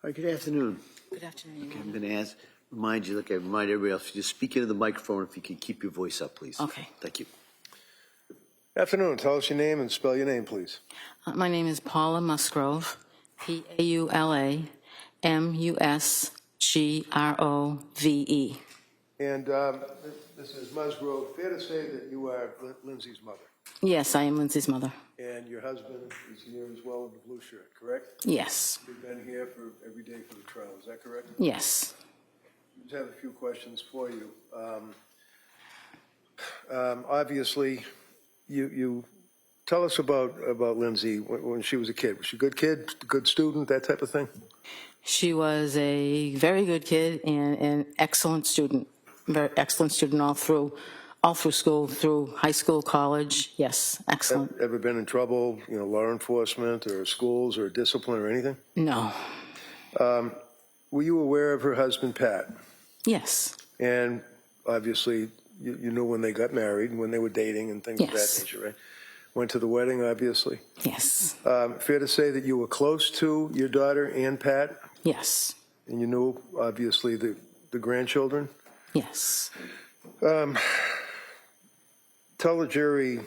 All right, good afternoon. Good afternoon. Okay, I'm going to remind you, like I remind everybody else, just speak into the microphone if you can keep your voice up, please. Okay. Thank you. Afternoon. Tell us your name and spell your name, please. My name is Paula Musgrove, Paulamusgrove. And this is Musgrove. Fair to say that you are Lindsay's mother. Yes, I am Lindsay's mother. And your husband is here as well in the blue shirt, correct? Yes. You've been here for every day for the trial. Is that correct? Yes. I just have a few questions for you. Obviously, you tell us about Lindsay when she was a kid. Was she a good kid, good student, that type of thing? She was a very good kid and an excellent student. Very excellent student all through school, through high school, college. Yes, excellent. Ever been in trouble, law enforcement or schools or discipline or anything? No. Were you aware of her husband, Pat? Yes. And obviously, you knew when they got married, when they were dating and things of that nature, right? Went to the wedding, obviously. Yes. Fair to say that you were close to your daughter and Pat? Yes. And you knew, obviously, the grandchildren? Yes. Tell the jury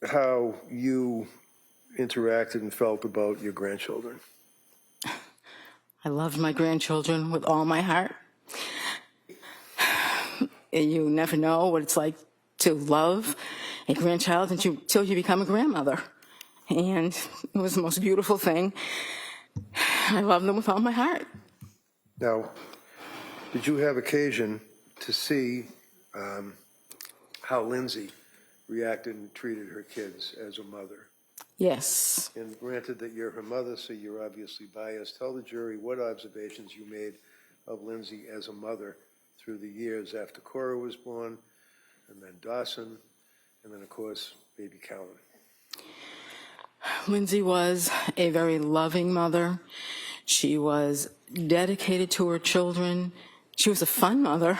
how you interacted and felt about your grandchildren. I loved my grandchildren with all my heart. You never know what it's like to love a grandchild until you become a grandmother. And it was the most beautiful thing. I love them with all my heart. Now, did you have occasion to see how Lindsay reacted and treated her kids as a mother? Yes. And granted that you're her mother, so you're obviously biased. Tell the jury what observations you made of Lindsay as a mother through the years after Cora was born, and then Dawson, and then, of course, baby Callan. Lindsay was a very loving mother. She was dedicated to her children. She was a fun mother.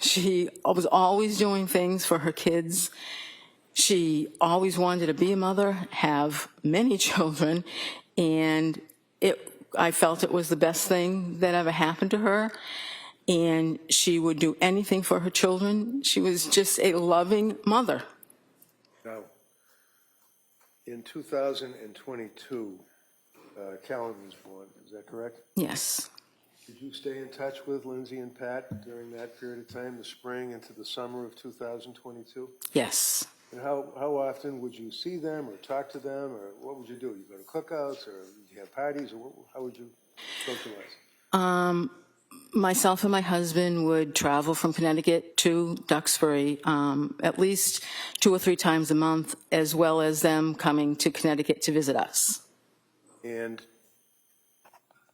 She was always doing things for her kids. She always wanted to be a mother, have many children, and I felt it was the best thing that ever happened to her. And she would do anything for her children. She was just a loving mother. Now, in 2022, Callan was born. Is that correct? Yes. Did you stay in touch with Lindsay and Pat during that period of time, the spring into the summer of 2022? Yes. And how often would you see them or talk to them, or what would you do? You go to cookouts, or would you have parties, or how would you socialize? Myself and my husband would travel from Connecticut to Duxbury at least 2 or 3 times a month, as well as them coming to Connecticut to visit us. And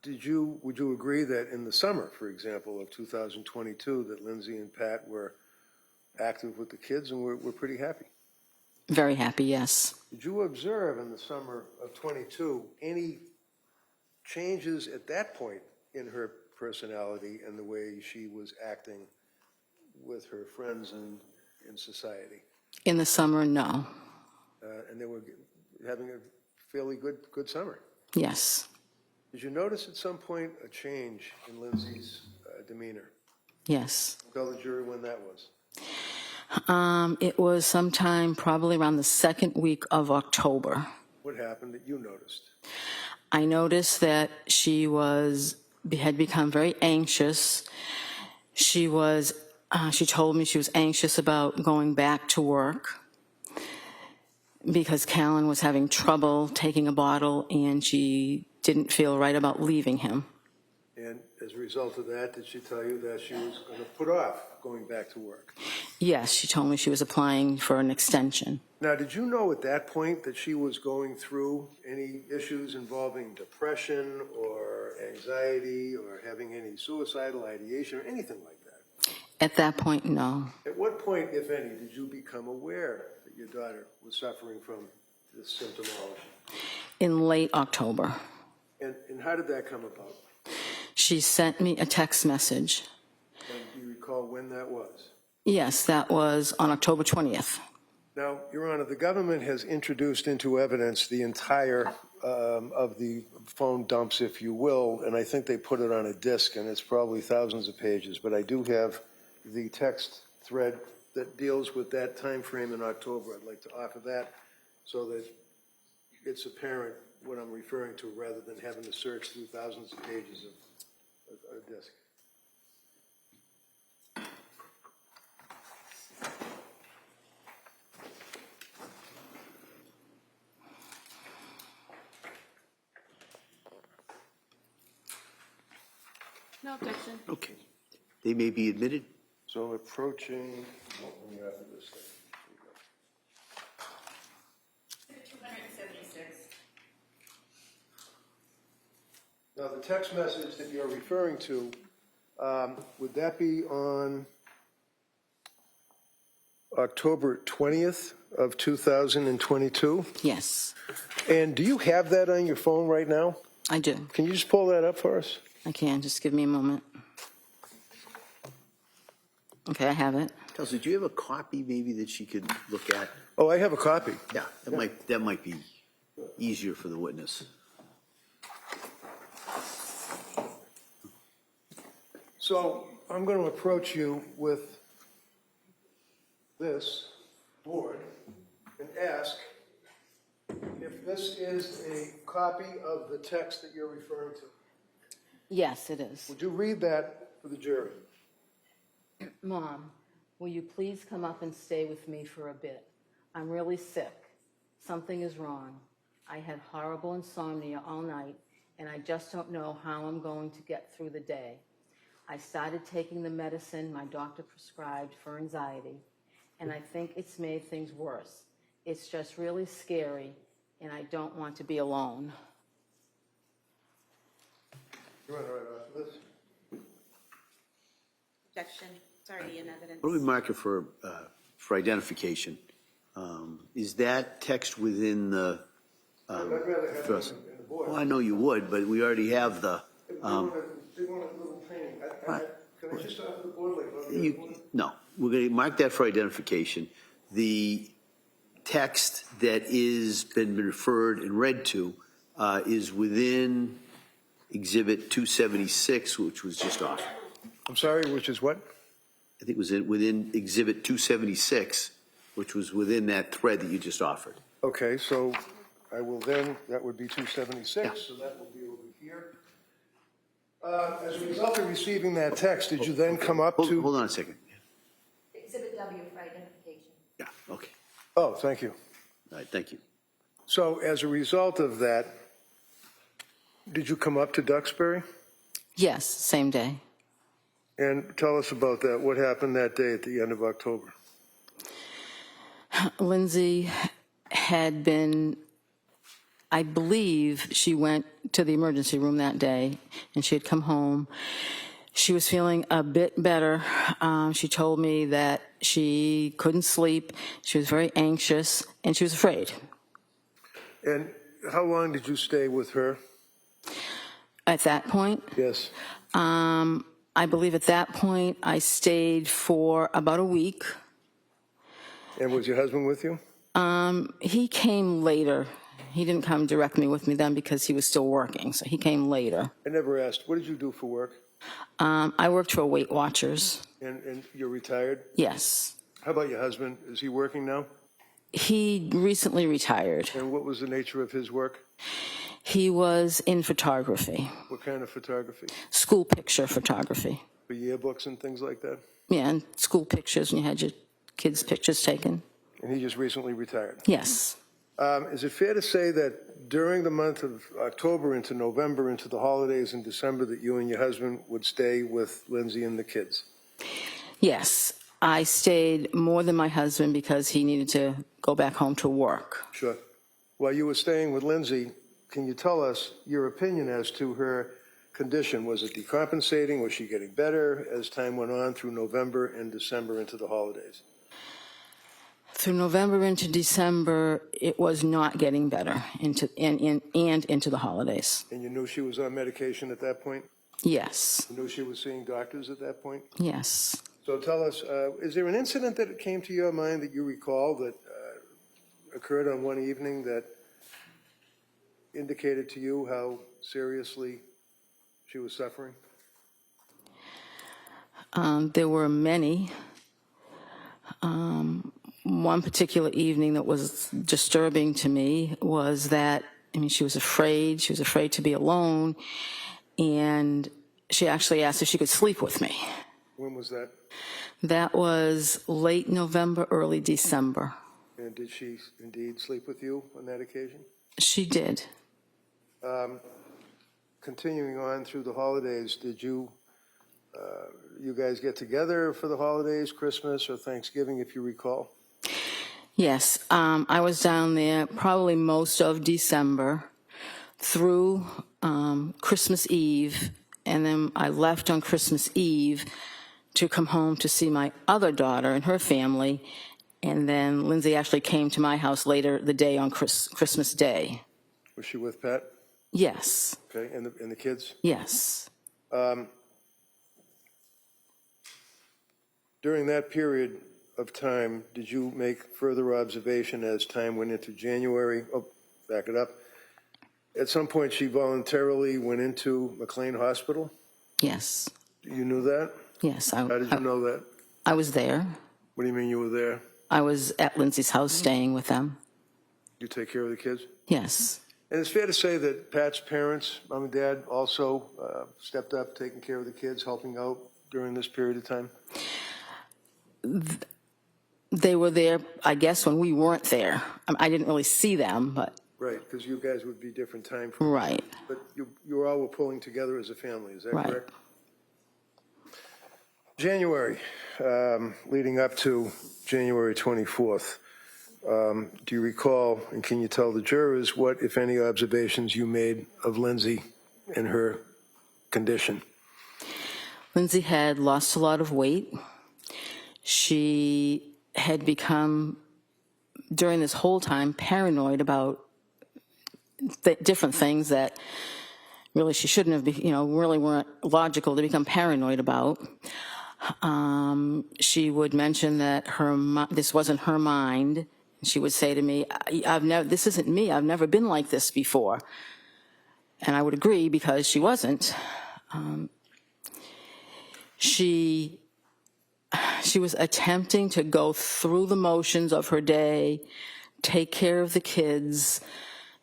would you agree that in the summer, for example, of 2022, that Lindsay and Pat were active with the kids and were pretty happy? Very happy, yes. Did you observe in the summer of 22 any changes at that point in her personality and the way she was acting with her friends and in society? In the summer, no. And they were having a fairly good summer. Yes. Did you notice at some point a change in Lindsay's demeanor? Yes. Tell the jury when that was. It was sometime probably around the 2nd week of October. What happened that you noticed? I noticed that she had become very anxious. She told me she was anxious about going back to work because Callan was having trouble taking a bottle and she didn't feel right about leaving him. And as a result of that, did she tell you that she was going to put off going back to work? Yes, she told me she was applying for an extension. Now, did you know at that point that she was going through any issues involving depression or anxiety or having any suicidal ideation or anything like that? At that point, no. At what point, if any, did you become aware that your daughter was suffering from this symptomology? In late October. And how did that come about? She sent me a text message. And do you recall when that was? Yes, that was on October 20th. Now, Your Honor, the government has introduced into evidence the entire of the phone dumps, if you will, and I think they put it on a disc, and it's probably thousands of pages, but I do have the text thread that deals with that time frame in October. I'd like to offer that so that it's apparent what I'm referring to rather than having to search through thousands of pages of a disc. No objection. Okay. They may be admitted. So approaching, let me offer this thing. 276. Now, the text message that you're referring to, would that be on October 20th of 2022? Yes, And do you have that on your phone right now? I do. Can you just pull that up for us? I can. Just give me a moment. Okay, I have it. Counselor, do you have a copy maybe that she could look at? Oh, I have a copy. Yeah, that might be easier for the witness. So I'm going to approach you with this board and ask if this is a copy of the text that you're referring to. Yes, it is. Would you read that for the jury? Mom, will you please come up and stay with me for a bit? I'm really sick. Something is wrong. I had horrible insomnia all night, and I just don't know how I'm going to get through the day. I started taking the medicine my doctor prescribed for anxiety, and I think it's made things worse. It's just really scary, and I don't want to be alone. You want to write off this? Objection. It's already in evidence. What do we mark it for identification? Is that text within the? I'd rather have it thrust? in the board. Well, I know you would, but we already have the. They want a little training. Can I just offer the board like? No, we're going to mark that for identification. The text that is been referred and read to is within Exhibit 276, which was just offered. I'm sorry, which is what? I think it was within Exhibit 276, which was within that thread that you just offered. Okay, so I will then, that would be 276, so that will be over here. As a result of receiving that text, did you then come up to? Hold on a second. Exhibit W for identification. Yeah, okay. Oh, thank you. All right, thank you. So as a result of that, did you come up to Duxbury? Yes, same day. And tell us about that. What happened that day at the end of October? Lindsay had been, I believe she went to the emergency room that day, and she had come home. She was feeling a bit better. She told me that she couldn't sleep. She was very anxious, and she was afraid. And how long did you stay with her? At that point, Yes. I believe at that point I stayed for about a week. And was your husband with you? He came later. He didn't come directly with me then because he was still working, so he came later. I never asked. What did you do for work? I worked for Weight Watchers. And you're retired? Yes. How about your husband? Is he working now? He recently retired. And what was the nature of his work? He was in photography, What kind of photography? school picture photography. For yearbooks and things like that? Yeah, and school pictures, when you had your kids' pictures taken. And he just recently retired. Yes. Is it fair to say that during the month of October into November, into the holidays in December, that you and your husband would stay with Lindsay and the kids? Yes. I stayed more than my husband because he needed to go back home to work. Sure. While you were staying with Lindsay, can you tell us your opinion as to her condition? Was it decompensating? Was she getting better as time went on through November and December into the holidays? Through November into December, it was not getting better into the holidays. And you knew she was on medication at that point? Yes. You knew she was seeing doctors at that point? Yes. So tell us, is there an incident that came to your mind that you recall that occurred on one evening that indicated to you how seriously she was suffering? There were many. One particular evening that was disturbing to me was that, she was afraid to be alone, and she actually asked if she could sleep with me. When was that? That was late November, early December. And did she indeed sleep with you on that occasion? She did. Continuing on through the holidays, did you guys get together for the holidays, Christmas or Thanksgiving, if you recall? Yes, I was down there probably most of December through Christmas Eve, and then I left on Christmas Eve to come home to see my other daughter and her family, and then Lindsay actually came to my house later the day on Christmas Day. Was she with Pat? Yes. Okay, and the kids? Yes. During that period of time, did you make further observation as time went into January? Oh, back it up. At some point, she voluntarily went into McLean Hospital? Yes. You knew that? Yes. How did you know that? I was there. What do you mean you were there? I was at Lindsay's house staying with them. You take care of the kids? Yes. And it's fair to say that Pat's parents, mom and dad, also stepped up, taking care of the kids, helping out during this period of time? They were there, I guess, when we weren't there. I didn't really see them, but... Right, because you guys would be different time frames. Right. But you all were pulling together as a family, is that Right. correct? January, leading up to January 24th, do you recall, and can you tell the jurors what, if any, observations you made of Lindsay and her condition? Lindsay had lost a lot of weight. She had become, during this whole time, paranoid about different things that really she shouldn't have, really weren't logical to become paranoid about. She would mention that this wasn't her mind. She would say to me, this isn't me. I've never been like this before. And I would agree because she wasn't. She was attempting to go through the motions of her day, take care of the kids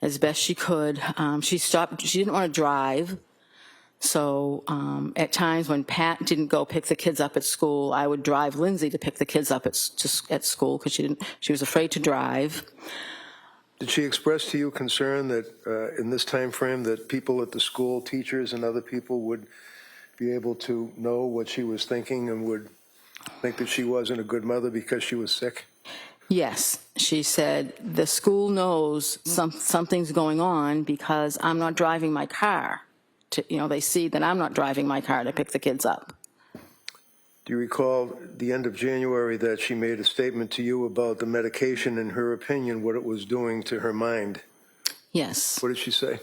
as best she could. She didn't want to drive. So at times when Pat didn't go pick the kids up at school, I would drive Lindsay to pick the kids up at school because she was afraid to drive. Did she express to you concern that in this time frame that people at the school, teachers and other people would be able to know what she was thinking and would think that she wasn't a good mother because she was sick? Yes, she said, the school knows something's going on because I'm not driving my car. They see that I'm not driving my car to pick the kids up. Do you recall the end of January that she made a statement to you about the medication, in her opinion, what it was doing to her mind? Yes. What did she say?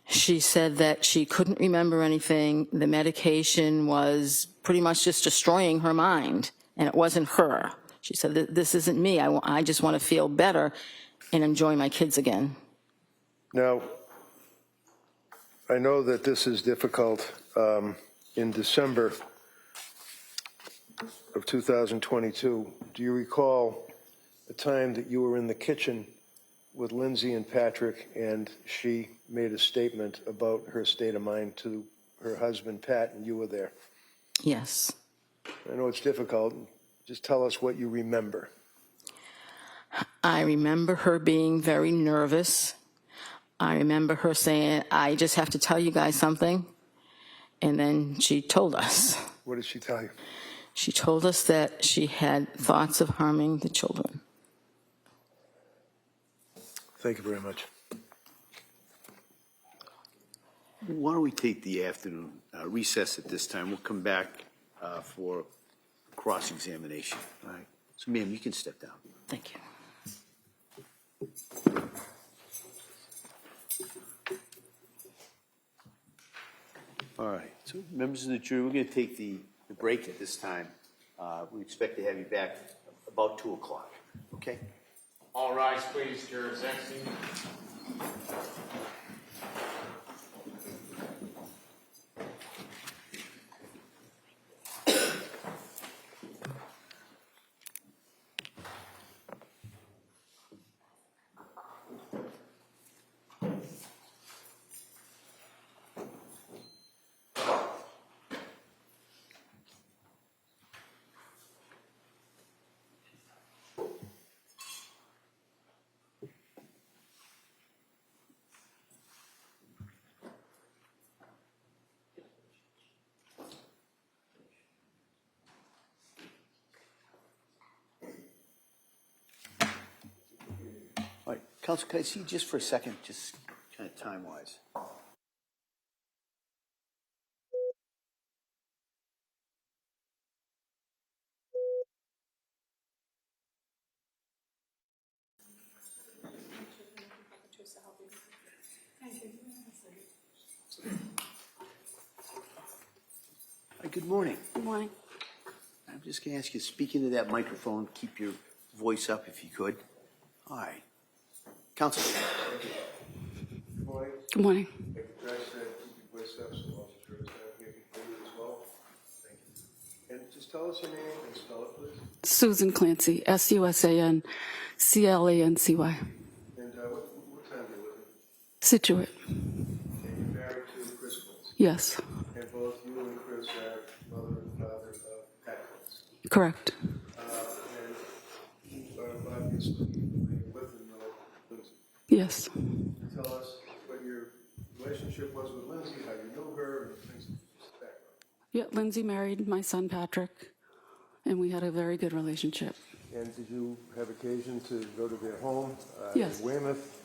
She said that she couldn't remember anything. The medication was pretty much just destroying her mind, and it wasn't her. She said, this isn't me. I just want to feel better and enjoy my kids again. Now, I know that this is difficult. In December of 2022, do you recall the time that you were in the kitchen with Lindsay and Patrick and she made a statement about her state of mind to her husband, Pat, and you were there? Yes. I know it's difficult. Just tell us what you remember. I remember her being very nervous. I remember her saying, I just have to tell you guys something. And then she told us. What did she tell you? She told us that she had thoughts of harming the children. Thank you very much. Why don't we take the afternoon recess at this time? We'll come back for cross-examination. All right. So, ma'am, you can step down. Thank you. All right. So, members of the jury, we're going to take the break at this time. We expect to have you back about 2 o'clock. Okay? All All rise, please. Jurors exiting. All right, Counsel, can I see you just for a second, just kind of time-wise? Hi, good morning. Good morning. I'm just going to ask you, speak into that microphone, keep your voice up if you could. All right. Counsel. Good morning. Good morning. If you guys keep your voice up so all the jurors down here can hear you as well. Thank you. And just tell us your name and spell it, please. Susan Clancy, SUSAN CLANCY. And what town do you live in? Situate. And you're married to Chris Clancy. Yes. And both you and Chris are mother and father of Pat Clancy. Correct. And you are obviously living with and know Lindsay. Yes. Tell us what your relationship was with Lindsay, how you knew her, and things like that. Yeah, Lindsay married my son Patrick, and we had a very good relationship. And did you have occasion to go to their home Yes. in Weymouth?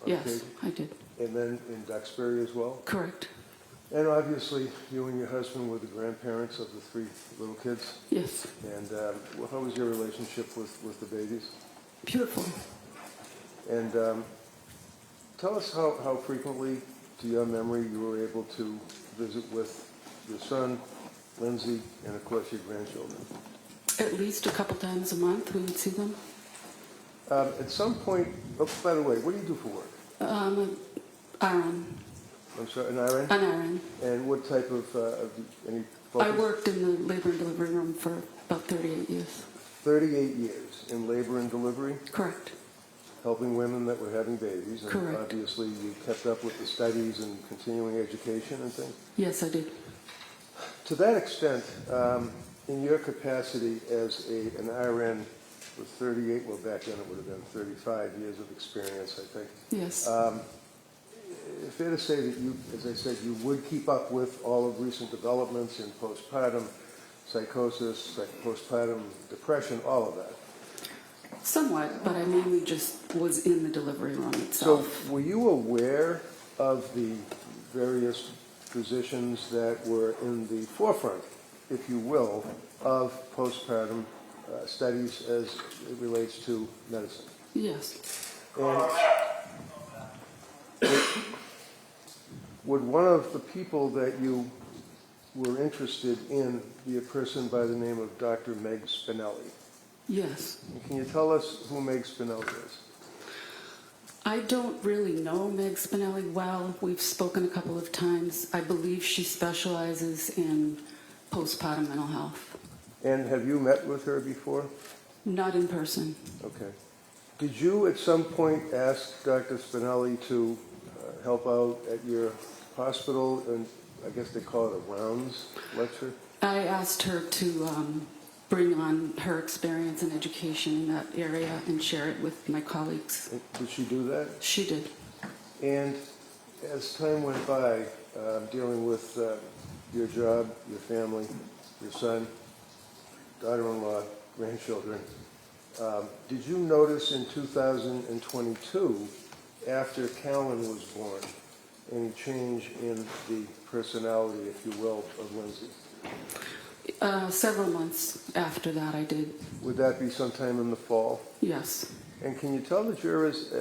on Yes, occasion? I did. And then in Duxbury as well? Correct. And obviously, you and your husband were the grandparents of the 3 little kids. Yes. And how was your relationship with the babies? Beautiful. And tell us how frequently, to your memory, you were able to visit with your son, Lindsay, and of course your grandchildren. At least a couple times a month we would see them. At some point, oh, by the way, what do you do for work? RN. I'm sorry, an RN? An RN. And what type of any I focus? worked in the labor and delivery room for about 38 years. 38 years in labor and delivery, Correct. helping women that were having babies. And Correct. obviously you kept up with the studies and continuing education and things. Yes, I did. To that extent, in your capacity as an RN with 38, well back then it would have been 35 years of experience, I think. Yes. Fair to say that you, as I said, you would keep up with all of recent developments in postpartum psychosis, postpartum depression, all of that. Somewhat, but I mainly just was in the delivery room So itself. were you aware of the various physicians that were in the forefront, if you will, of postpartum studies as it relates to medicine? Yes. And would one of the people that you were interested in be a person by the name of Dr. Meg Spinelli? Yes. And can you tell us who Meg Spinelli is? I don't really know Meg Spinelli well. We've spoken a couple of times. I believe she specializes in postpartum mental health. And have you met with her before? Not in person. Okay. Did you at some point ask Dr. Spinelli to help out at your hospital, and I guess they call it a rounds lecture? I asked her to bring on her experience and education in that area and share it with my colleagues. Did she do that? She did. And as time went by, dealing with your job, your family, your son, daughter-in-law, grandchildren, did you notice in 2022, after Callan was born, any change in the personality, if you will, of Lindsay? Several months after that, I did. Would that be sometime in the fall? Yes. And can you tell the jurors,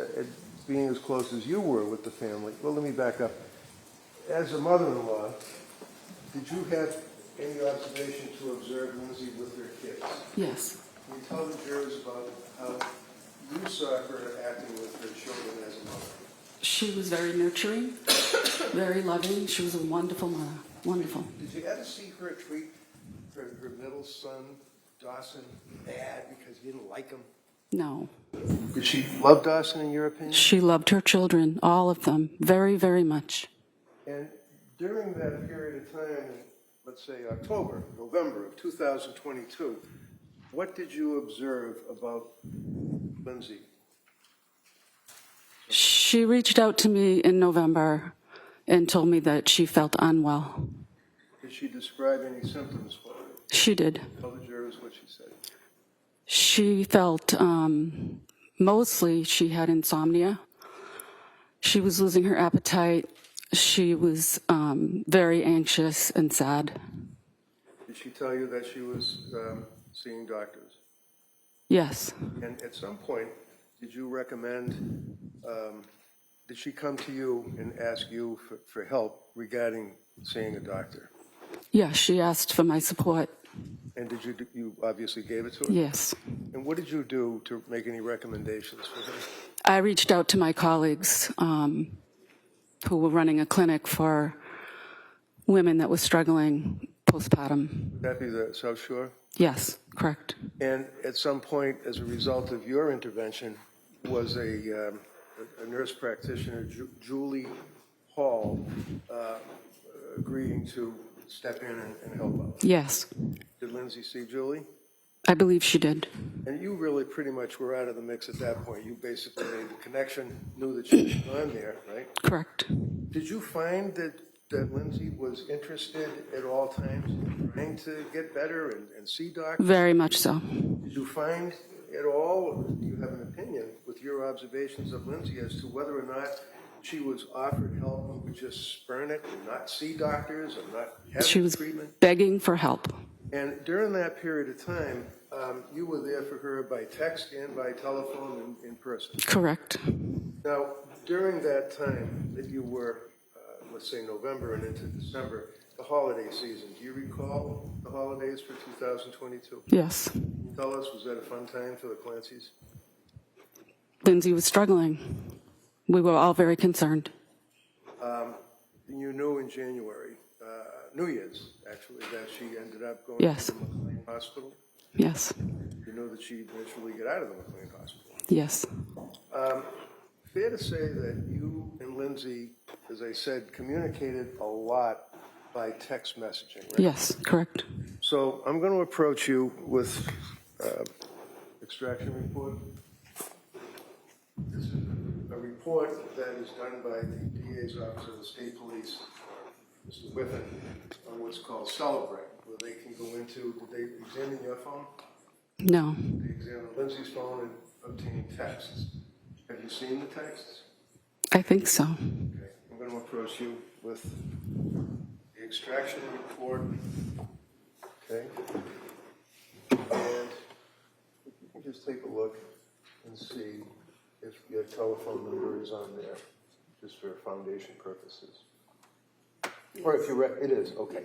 being as close as you were with the family, well, let me back up. As a mother-in-law, did you have any observation to observe Lindsay with her kids? Yes. Can you tell the jurors about how you saw her acting with her children as a mother? She was very nurturing, very loving. She was a wonderful mother. Wonderful. Did you ever see her treat her middle son, Dawson, bad because you didn't like him? No. Did she love Dawson, in your opinion? She loved her children, all of them, very, very much. And during that period of time, in, let's say October, November of 2022, what did you observe about Lindsay? She reached out to me in November and told me that she felt unwell. Did she describe any symptoms for you? She did. Tell the jurors what she said. She felt, mostly she had insomnia. She was losing her appetite. She was very anxious and sad. Did she tell you that she was seeing doctors? Yes. And at some point, did you recommend, did she come to you and ask you for help regarding seeing a doctor? Yeah, she asked for my support. And did you obviously gave it to her? Yes. And what did you do to make any recommendations for her? I reached out to my colleagues who were running a clinic for women that were struggling postpartum. Would that be the South Shore? Yes, correct. And at some point, as a result of your intervention, was a nurse practitioner, Julie Hall, agreeing to step in and help out? Yes, Did Lindsay see Julie? I believe she did. And you really pretty much were out of the mix at that point. You basically made the connection, knew that she was on there, right? Correct. Did you find that Lindsay was interested at all times in trying to get better and see doctors? Very much so. Did you find at all, do you have an opinion with your observations of Lindsay as to whether or not she was offered help and would just spurn it and not see doctors and not have She was treatment? begging for help. And during that period of time, you were there for her by text and by telephone and in person. Correct. Now, during that time that you were, let's say November and into December, the holiday season, do you recall the holidays for 2022? Yes. Can you tell us, was that a fun time for the Clancys? Lindsay was struggling. We were all very concerned. You knew in January, New Year's, actually, that she ended up going Yes. to the McLean Hospital. Yes. You know that she'd eventually get out of the McLean Hospital. Yes. Fair to say that you and Lindsay, as I said, communicated a lot by text messaging, right? Yes, correct. So I'm going to approach you with extraction report. This is a report that is done by the DA's Office of the State Police, Mr. Whiffen, on what's called Celebrate, where they can go into, did they examine your phone? No. They examined Lindsay's phone and obtained texts. Have you seen the texts? I think so. Okay, I'm going to approach you with the extraction report. Okay? And if you can just take a look and see if your telephone number is on there, just for foundation purposes. Or if you, it is, okay.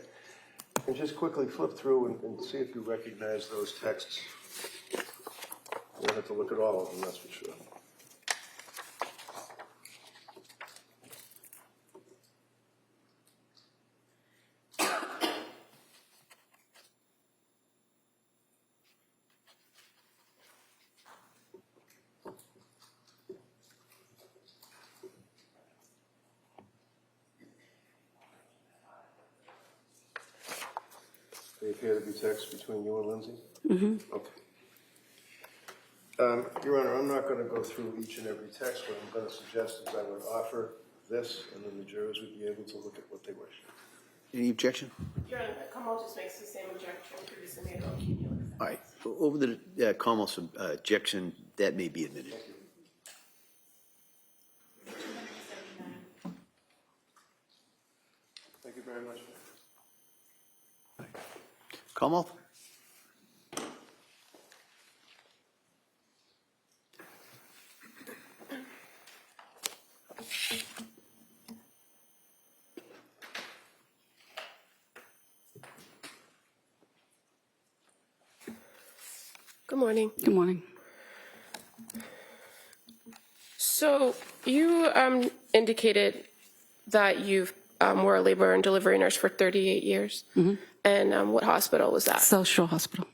And just quickly flip through and see if you recognize those texts. You don't have to look at all of them, that's for sure. They appear to be texts between you and Lindsay? Mm-hmm. Okay. Your Honor, I'm not going to go through each and every text. What I'm going to suggest is I would offer this, and then the jurors would be able to look at what they wish. Any objection? Your Honor, Kamal just makes the same objection previously made about cumulative. All right, over the Carmel's objection, that may be admitted. Thank you very much. Carmel? Good morning. Good morning. So you indicated that you were a labor and delivery nurse for 38 years. Mm-hmm. And what hospital was that? South Shore Hospital.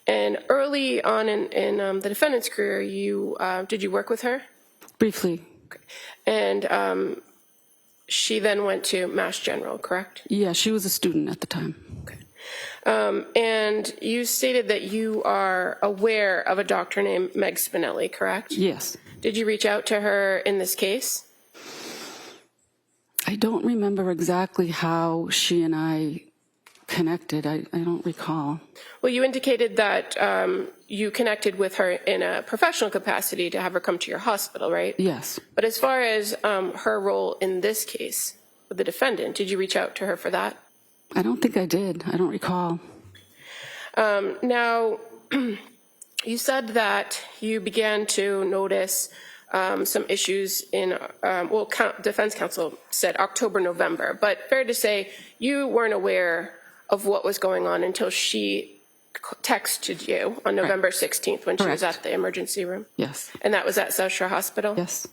And early on in the defendant's career, did you work with her? Briefly. Okay. And she then went to Mass General, correct? Yeah, she was a student at the time. Okay. And you stated that you are aware of a doctor named Meg Spinelli, correct? Yes. Did you reach out to her in this case? I don't remember exactly how she and I connected. I don't recall. Well, you indicated that you connected with her in a professional capacity to have her come to your hospital, right? Yes. But as far as her role in this case with the defendant, did you reach out to her for that? I don't think I did. I don't recall. Now, you said that you began to notice some issues in, defense counsel said October, November, but fair to say you weren't aware of what was going on until she texted you on November 16th when she was at the emergency room? Yes. And that was at South Shore Hospital? Yes.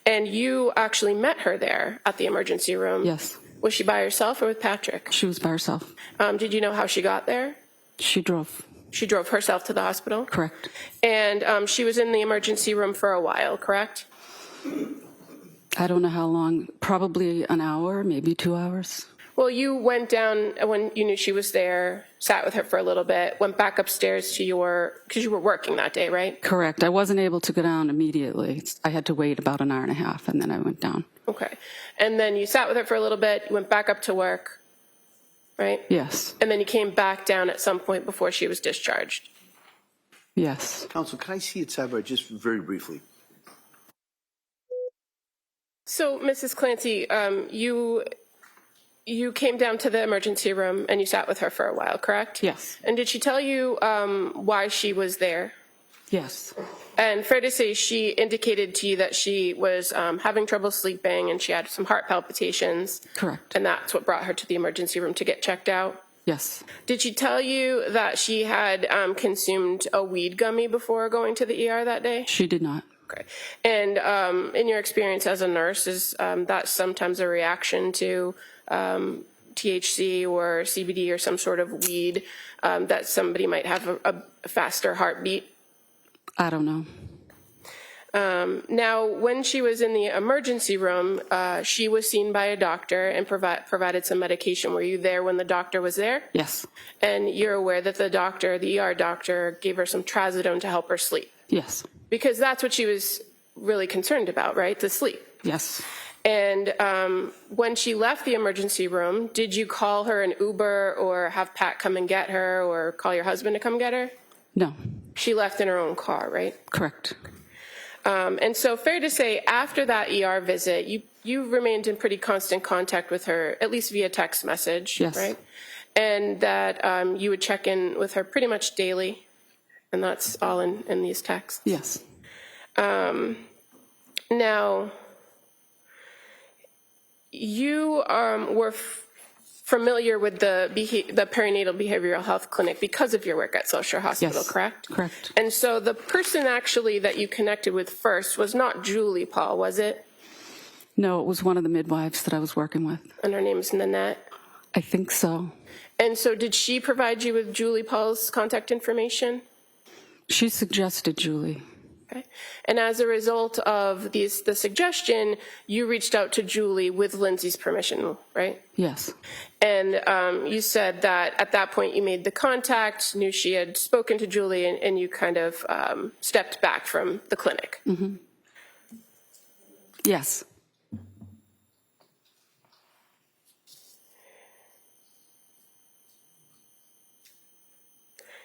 And you actually met her there at the emergency room? Yes. Was she by herself or with Patrick? She was by herself. Did you know how she got there? She drove. She drove herself to the hospital? Correct. And she was in the emergency room for a while, correct? I don't know how long. Probably an hour, maybe 2 hours. Well, you went down when you knew she was there, sat with her for a little bit, went back upstairs to because you were working that day, right? Correct. I wasn't able to go down immediately. I had to wait about an hour and a half, and then I went down. Okay. And then you sat with her for a little bit, you went back up to work, right? Yes. And then you came back down at some point before she was discharged. Yes. Counsel, can I see it sidebar just very briefly? So, Mrs. Clancy, you came down to the emergency room and you sat with her for a while, correct? Yes. And did she tell you why she was there? Yes. And fair to say, she indicated to you that she was having trouble sleeping and she had some heart palpitations. Correct. And that's what brought her to the emergency room to get checked out? Yes. Did she tell you that she had consumed a weed gummy before going to the ER that day? She did not. Okay. And in your experience as a nurse, is that sometimes a reaction to THC or CBD or some sort of weed that somebody might have a faster heartbeat? I don't know. Now, when she was in the emergency room, she was seen by a doctor and provided some medication. Were you there when the doctor was there? Yes. And you're aware that the ER doctor, gave her some trazodone to help her sleep? Yes. Because that's what she was really concerned about, right? The sleep. Yes. And when she left the emergency room, did you call her an Uber or have Pat come and get her or call your husband to come get her? No. She left in her own car, right? Correct. And so fair to say, after that ER visit, you remained in pretty constant contact with her, at least via text message, Yes. right? And that you would check in with her pretty much daily, and that's all in these texts. Yes. Now, you were familiar with the perinatal behavioral health clinic because of your work at South Shore Hospital, Yes. correct? Correct. And so the person actually that you connected with first was not Julie Paul, was it? No, it was one of the midwives that I was working with. And her name is Nanette? I think so. And so did she provide you with Julie Paul's contact information? She suggested Julie. Okay. And as a result of the suggestion, you reached out to Julie with Lindsay's permission, right? Yes. And you said that at that point you made the contact, knew she had spoken to Julie, and you kind of stepped back from the clinic. Mm-hmm. Yes.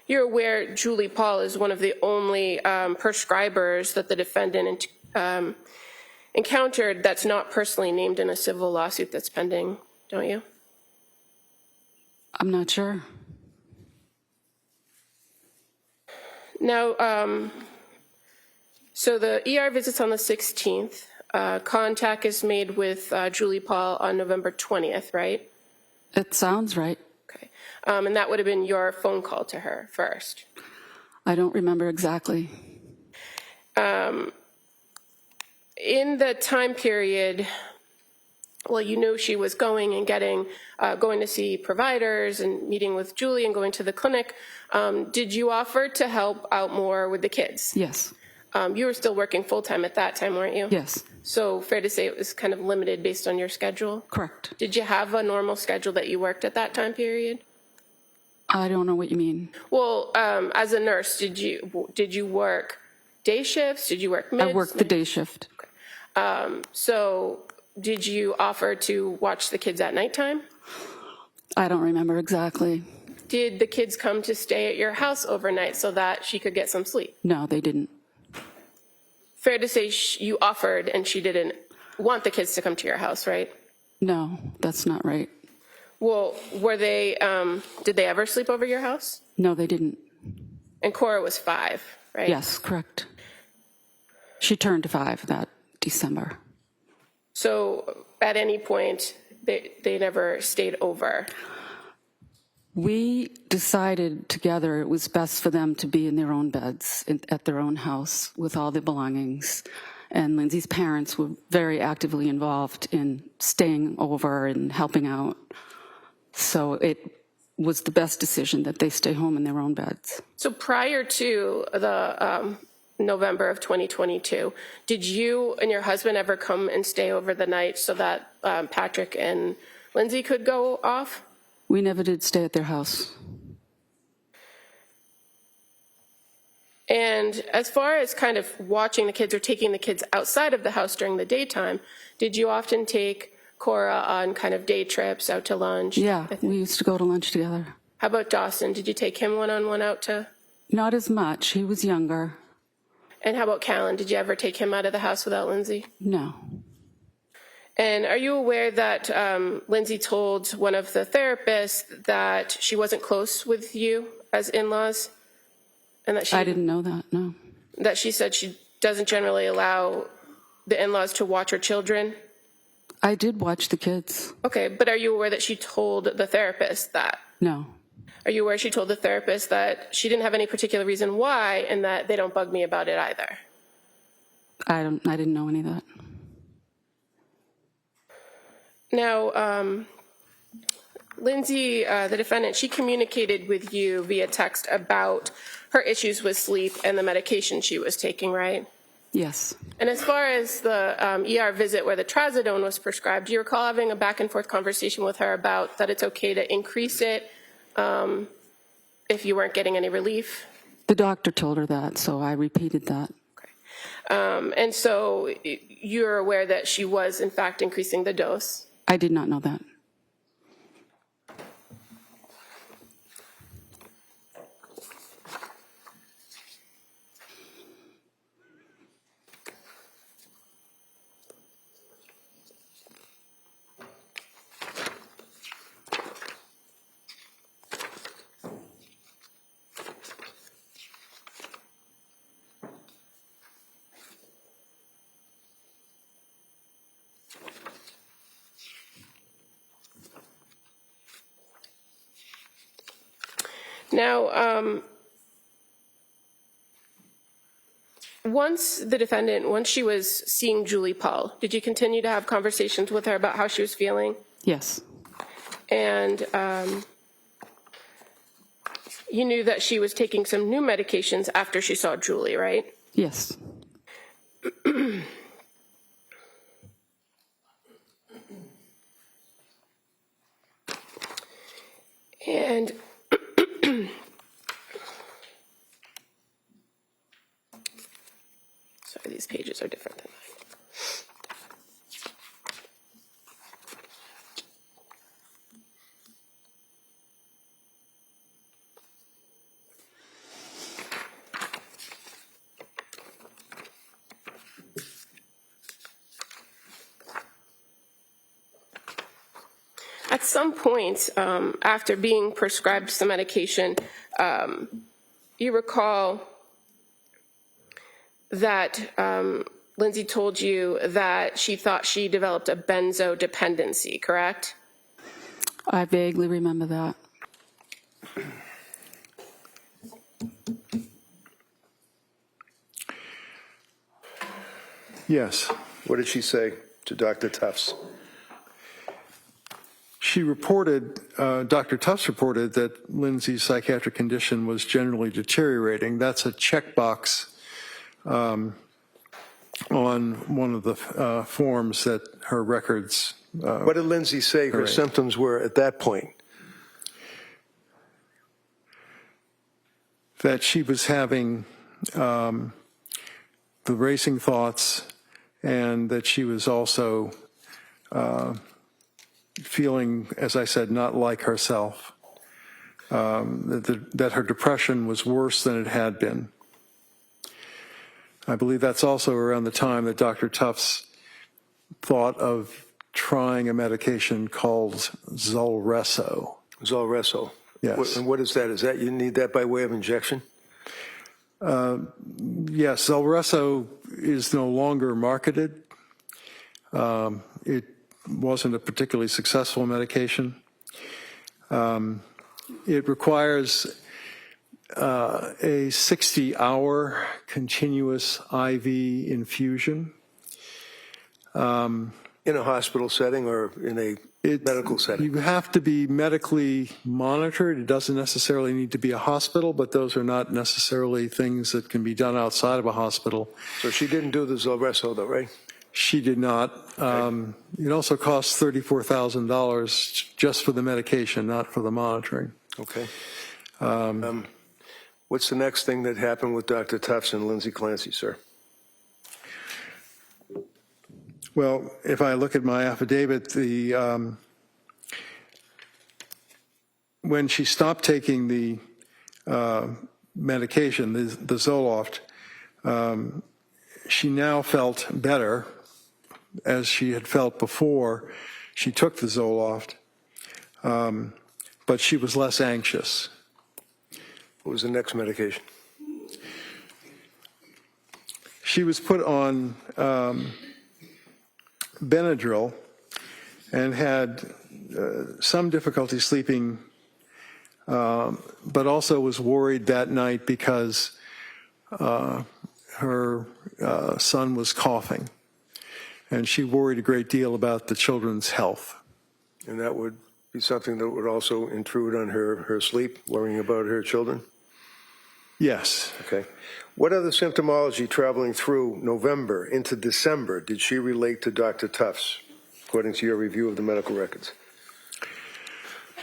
You're aware Julie Paul is one of the only prescribers that the defendant encountered that's not personally named in a civil lawsuit that's pending, don't you? I'm not sure. Now, so the ER visit's on the 16th. Contact is made with Julie Paul on November 20th, right? It sounds right. Okay. And that would have been your phone call to her first. I don't remember exactly. in the time period, well, you knew she was going and going to see providers and meeting with Julie and going to the clinic. Did you offer to help out more with the kids? Yes. You were still working full-time at that time, weren't you? Yes. So fair to say it was kind of limited based on your schedule? Correct. Did you have a normal schedule that you worked at that time period? I don't know what you mean. Well, as a nurse, did you work day shifts? Did you work mids? I worked the day shift. So did you offer to watch the kids at nighttime? I don't remember exactly. Did the kids come to stay at your house overnight so that she could get some sleep? No, they didn't. Fair to say you offered and she didn't want the kids to come to your house, right? No, that's not right. Well, did they ever sleep over your house? No, they didn't. And Cora was 5, right? Yes, correct. She turned 5 that December. So at any point, they never stayed over? We decided together it was best for them to be in their own beds at their own house with all their belongings. And Lindsay's parents were very actively involved in staying over and helping out. So it was the best decision that they stay home in their own beds. So prior to the November of 2022, did you and your husband ever come and stay over the night so that Patrick and Lindsay could go off? We never did stay at their house. And as far as kind of watching the kids or taking the kids outside of the house during the daytime, did you often take Cora on kind of day trips out to lunch? Yeah, we used to go to lunch together. How about Dawson? Did you take him one-on-one out to? Not as much. He was younger. And how about Callan? Did you ever take him out of the house without Lindsay? No. And are you aware that Lindsay told one of the therapists that she wasn't close with you as in-laws? And that I didn't know that, no. That she said she doesn't generally allow the in-laws to watch her children? I did watch the kids. Okay, but are you aware that she told the therapist that? No. Are you aware she told the therapist that she didn't have any particular reason why and that they don't bug me about it either? I didn't know any of that. Now, Lindsay, the defendant, she communicated with you via text about her issues with sleep and the medication she was taking, right? Yes. And as far as the ER visit where the trazodone was prescribed, do you recall having a back and forth conversation with her about that it's okay to increase it if you weren't getting any relief? The doctor told her that, so I repeated that. Okay. And so you're aware that she was, in fact, increasing the dose? I did not know that. Now, once she was seeing Julie Paul, did you continue to have conversations with her about how she was feeling? Yes. And you knew that she was taking some new medications after she saw Julie, right? Yes. And sorry, these pages are different than mine. At some point, after being prescribed some medication, you recall that Lindsay told you that she thought she developed a benzo dependency, correct? I vaguely remember that. Yes. What did she say to Dr. Tufts? She reported, Dr. Tufts reported that Lindsay's psychiatric condition was generally deteriorating. That's a checkbox on one of the forms that her records. What did Lindsay say her symptoms were at that point? That she was having the racing thoughts, and that she was also feeling, as I said, not like herself, that her depression was worse than it had been. I believe that's also around the time that Dr. Tufts thought of trying a medication called Zulresso. Zulresso. Yes. And what is that? Is that you need that by way of injection? Yes, Zulresso is no longer marketed. It wasn't a particularly successful medication. It requires a 60-hour continuous IV infusion. In a hospital setting or in a medical setting? You have to be medically monitored. It doesn't necessarily need to be a hospital, but those are not necessarily things that can be done outside of a hospital. So she didn't do the Zulresso, though, right? She did not. It also costs $34,000 just for the medication, not for the monitoring. Okay. What's the next thing that happened with Dr. Tufts and Lindsay Clancy, sir? Well, if I look at my affidavit, when she stopped taking the medication, the Zoloft, she now felt better, as she had felt before she took the Zoloft, but she was less anxious. What was the next medication? She was put on Benadryl and had some difficulty sleeping, but also was worried that night because her son was coughing, and she worried a great deal about the children's health. And that would be something that would also intrude on her sleep, worrying about her children? Yes. Okay. What other symptomology traveling through November into December did she relate to Dr. Tufts, according to your review of the medical records?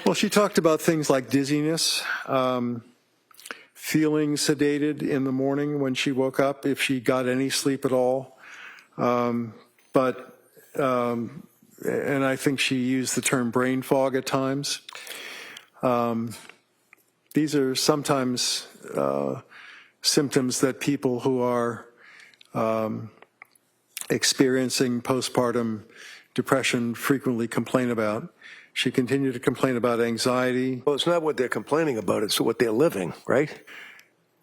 Well, she talked about things like dizziness, feeling sedated in the morning when she woke up, if she got any sleep at all. And I think she used the term brain fog at times. These are sometimes symptoms that people who are experiencing postpartum depression frequently complain about. She continued to complain about anxiety. Well, it's not what they're complaining about, it's what they're living, right?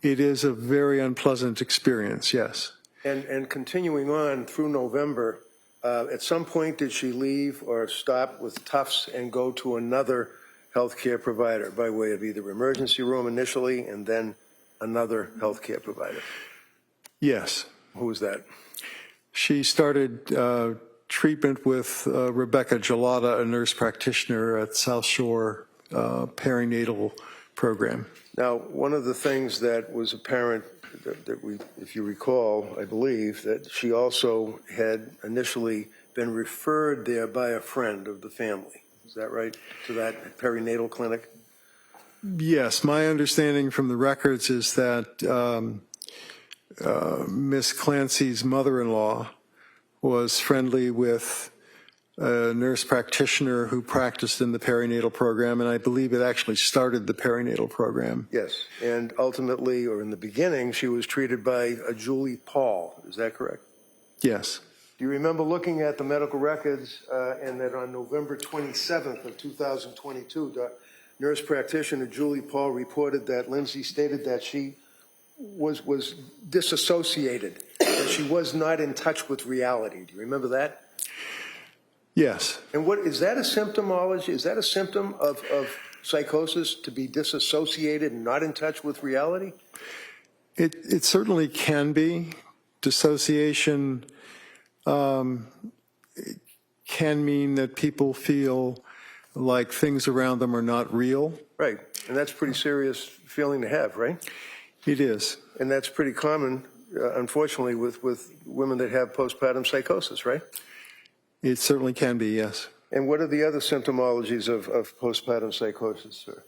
It is a very unpleasant experience, yes. And continuing on through November, at some point did she leave or stop with Tufts and go to another healthcare provider by way of either emergency room initially and then another healthcare provider? Yes. Who was that? She started treatment with Rebecca Gelada, a nurse practitioner at South Shore perinatal program. Now, one of the things that was apparent that we, if you recall, I believe, that she also had initially been referred there by a friend of the family. Is that right? To that perinatal clinic? Yes, my understanding from the records is that Miss Clancy's mother-in-law was friendly with a nurse practitioner who practiced in the perinatal program, and I believe it actually started the perinatal program. Yes, and ultimately, or in the beginning, she was treated by a Julie Paul. Is that correct? Yes. Do you remember looking at the medical records and that on November 27th of 2022, nurse practitioner Julie Paul reported that Lindsay stated that she was disassociated, that she was not in touch with reality. Do you remember that? Yes. And what is that a symptomology? Is that a symptom of psychosis, to be disassociated and not in touch with reality? It certainly can be. Dissociation can mean that people feel like things around them are not real. Right, and that's a pretty serious feeling to have, right? It is. And that's pretty common, unfortunately, with women that have postpartum psychosis, right? It certainly can be, yes. And what are the other symptomologies of postpartum psychosis, sir?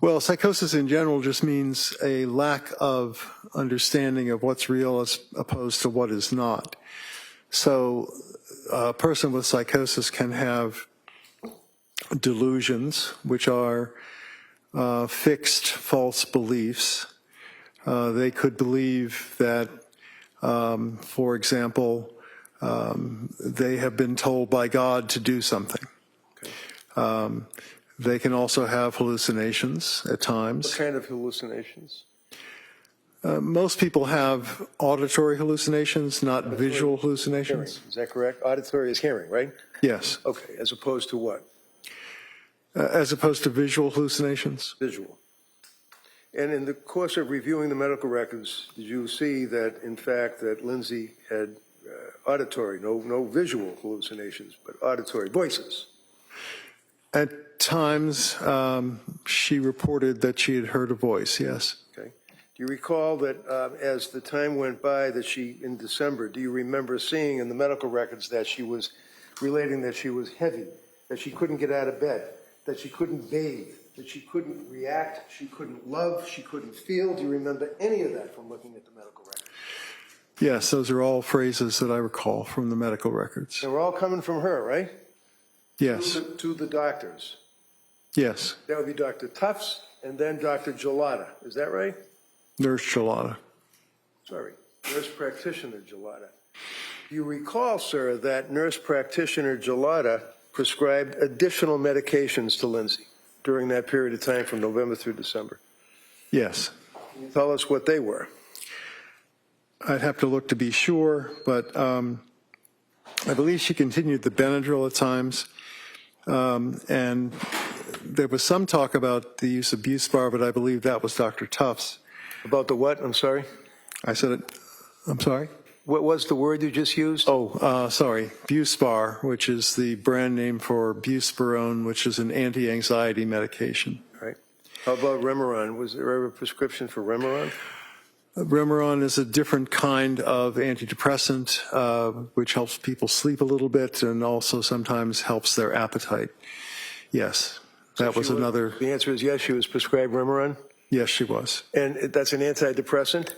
Well, psychosis in general just means a lack of understanding of what's real as opposed to what is not. So a person with psychosis can have delusions, which are fixed false beliefs. They could believe that, for example, they have been told by God to do something. Okay. They can also have hallucinations at times. What kind of hallucinations? Most people have auditory hallucinations, not visual hallucinations. Hearing. Is that correct? Auditory is hearing, right? Yes. Okay, as opposed to what? As opposed to visual hallucinations. Visual. And in the course of reviewing the medical records, did you see that, in fact, that Lindsay had auditory, no visual hallucinations, but auditory voices? At times, she reported that she had heard a voice, yes. Okay. Do you recall that as the time went by that she, in December, do you remember seeing in the medical records that she was relating that she was heavy, that she couldn't get out of bed, that she couldn't bathe, that she couldn't react, she couldn't love, she couldn't feel? Do you remember any of that from looking at the medical records? Yes, those are all phrases that I recall from the medical records. They were all coming from her, right? Yes. To the doctors. Yes. That would be Dr. Tufts and then Dr. Gelada. Is that right? Nurse Gelada. Sorry, nurse practitioner Gelada. Do you recall, sir, that nurse practitioner Gelada prescribed additional medications to Lindsay during that period of time from November through December? Yes. Can you tell us what they were? I'd have to look to be sure, but I believe she continued the Benadryl at times. And there was some talk about the use of Buspar, but I believe that was Dr. Tufts. About the what? I'm sorry? I said it. I'm sorry? What was the word you just used? Sorry. Buspar, which is the brand name for Buspirone, which is an anti-anxiety medication. Right. How about Remeron? Was there ever a prescription for Remeron? Remeron is a different kind of antidepressant, which helps people sleep a little bit and also sometimes helps their appetite. Yes, that was another. The answer is yes, she was prescribed Remeron? Yes, she was. And that's an antidepressant?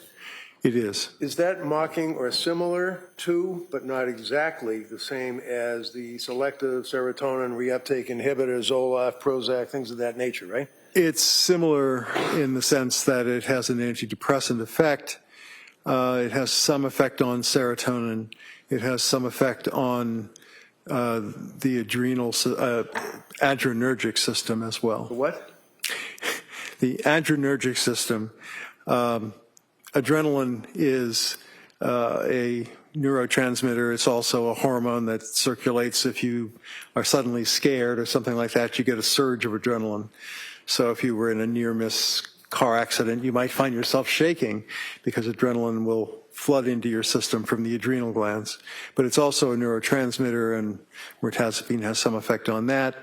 It is. Is that mocking or similar to, but not exactly the same as the selective serotonin reuptake inhibitor, Zoloft, Prozac, things of that nature, right? It's similar in the sense that it has an antidepressant effect. It has some effect on serotonin. It has some effect on the adrenal, adrenergic system as well. The what? The adrenergic system. Adrenaline is a neurotransmitter. It's also a hormone that circulates if you are suddenly scared or something like that. You get a surge of adrenaline. So if you were in a near-miss car accident, you might find yourself shaking because adrenaline will flood into your system from the adrenal glands. But it's also a neurotransmitter, and mirtazapine has some effect on that.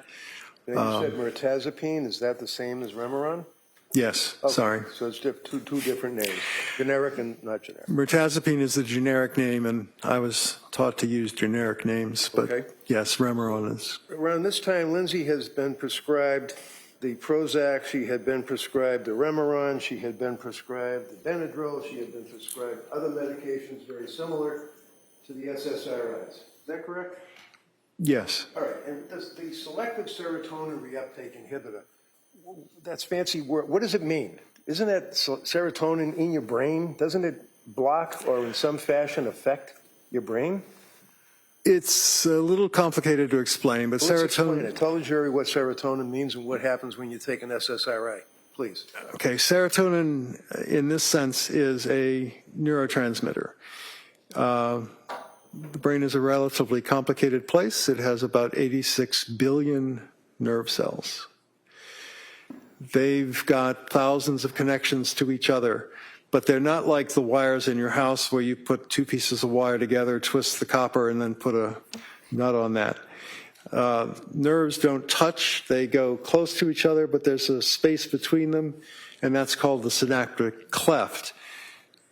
And you said mirtazapine. Is that the same as Remeron? Yes, Okay. sorry. So it's two different names, generic and not generic. Mirtazapine is the generic name, and I was taught to use generic names. But Okay. yes, Remeron is. Around this time, Lindsay has been prescribed the Prozac, she had been prescribed the Remeron, she had been prescribed the Benadryl, she had been prescribed other medications very similar to the SSRIs. Is that correct? Yes. All right, and does the selective serotonin reuptake inhibitor, that's fancy word, what does it mean? Isn't that serotonin in your brain? Doesn't it block or in some fashion affect your brain? It's a little complicated to explain, but Let's explain serotonin. it. Tell the jury what serotonin means and what happens when you take an SSRI, please. Okay, serotonin in this sense is a neurotransmitter. The brain is a relatively complicated place. It has about 86 billion nerve cells. They've got thousands of connections to each other. but they're not like the wires in your house where you put two pieces of wire together, twist the copper, and then put a nut on that. Nerves don't touch. They go close to each other, but there's a space between them, and that's called the synaptic cleft.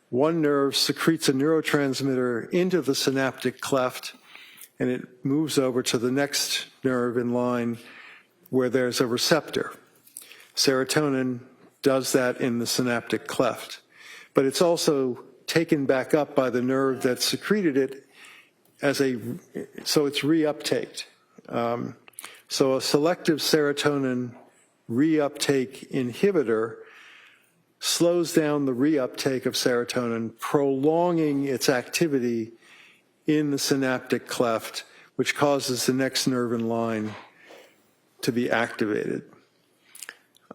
One nerve secretes a neurotransmitter into the synaptic cleft, and it moves over to the next nerve in line where there's a receptor. Serotonin does that in the synaptic cleft, but it's also taken back up by the nerve that secreted it so it's reuptaked. So a selective serotonin reuptake inhibitor slows down the reuptake of serotonin, prolonging its activity in the synaptic cleft, which causes the next nerve in line to be activated.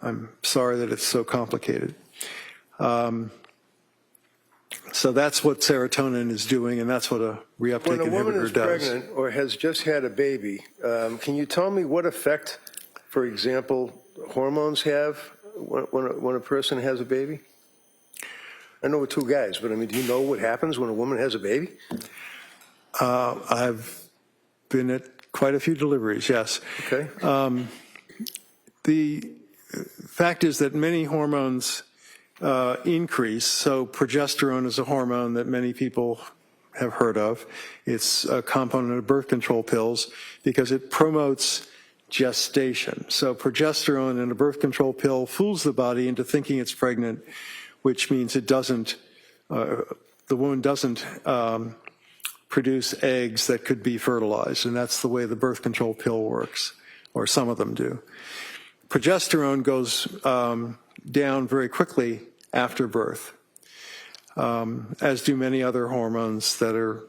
I'm sorry that it's so complicated. So that's what serotonin is doing, and that's what a reuptake When a woman inhibitor is does. pregnant or has just had a baby, can you tell me what effect, for example, hormones have when a person has a baby? I know we're two guys, but I mean, do you know what happens when a woman has a baby? I've been at quite a few deliveries, yes. Okay. The fact is that many hormones increase. So progesterone is a hormone that many people have heard of. It's a component of birth control pills because it promotes gestation. So progesterone in a birth control pill fools the body into thinking it's pregnant, which means it doesn't, the woman doesn't produce eggs that could be fertilized. And that's the way the birth control pill works, or some of them do. Progesterone goes down very quickly after birth, as do many other hormones that are